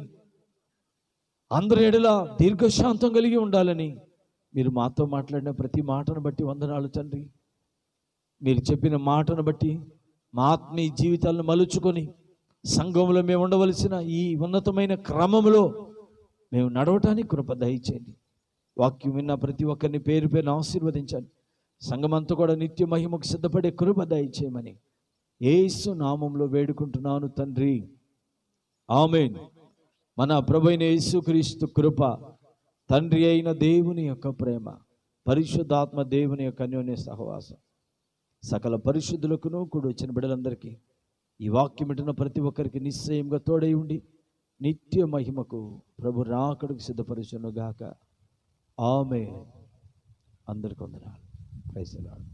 అందరి ఎడల దీర్ఘశాంతం కలిగి ఉండాలని మీరు మాతో మాట్లాడిన ప్రతి మాటను బట్టి వందనాలు తండ్రి. మీరు చెప్పిన మాటను బట్టి మా ఆత్మీయ జీవితాలను మలుచుకొని సంఘంలో మేము ఉండవలసిన ఈ ఉన్నతమైన క్రమంలో మేము నడవటానికి కృప దయచేయండి. వాక్యం విన్న ప్రతి ఒక్కరిని పేరు పేరున ఆశీర్వదించండి. సంఘమంతా కూడా నిత్య మహిమకు సిద్ధపడే కృప దయచేయమని యేసు నామంలో వేడుకుంటున్నాను తండ్రి. ఆమేన్. మన ప్రభువైన యేసుక్రీస్తు కృప, తండ్రి అయిన దేవుని యొక్క ప్రేమ, పరిశుద్ధాత్మ దేవుని యొక్క అన్యోన్య సహవాసం సకల పరిశుద్ధులకును కూడా వచ్చిన బిడ్డలందరికీ ఈ వాక్యం వింటున్న ప్రతి ఒక్కరికి నిశ్చయంగా తోడై ఉండి నిత్య మహిమకు ప్రభు రాకడకు సిద్ధపరచును గాక. ఆమేన్. అందరికీ వందనాలు. Praise the lord.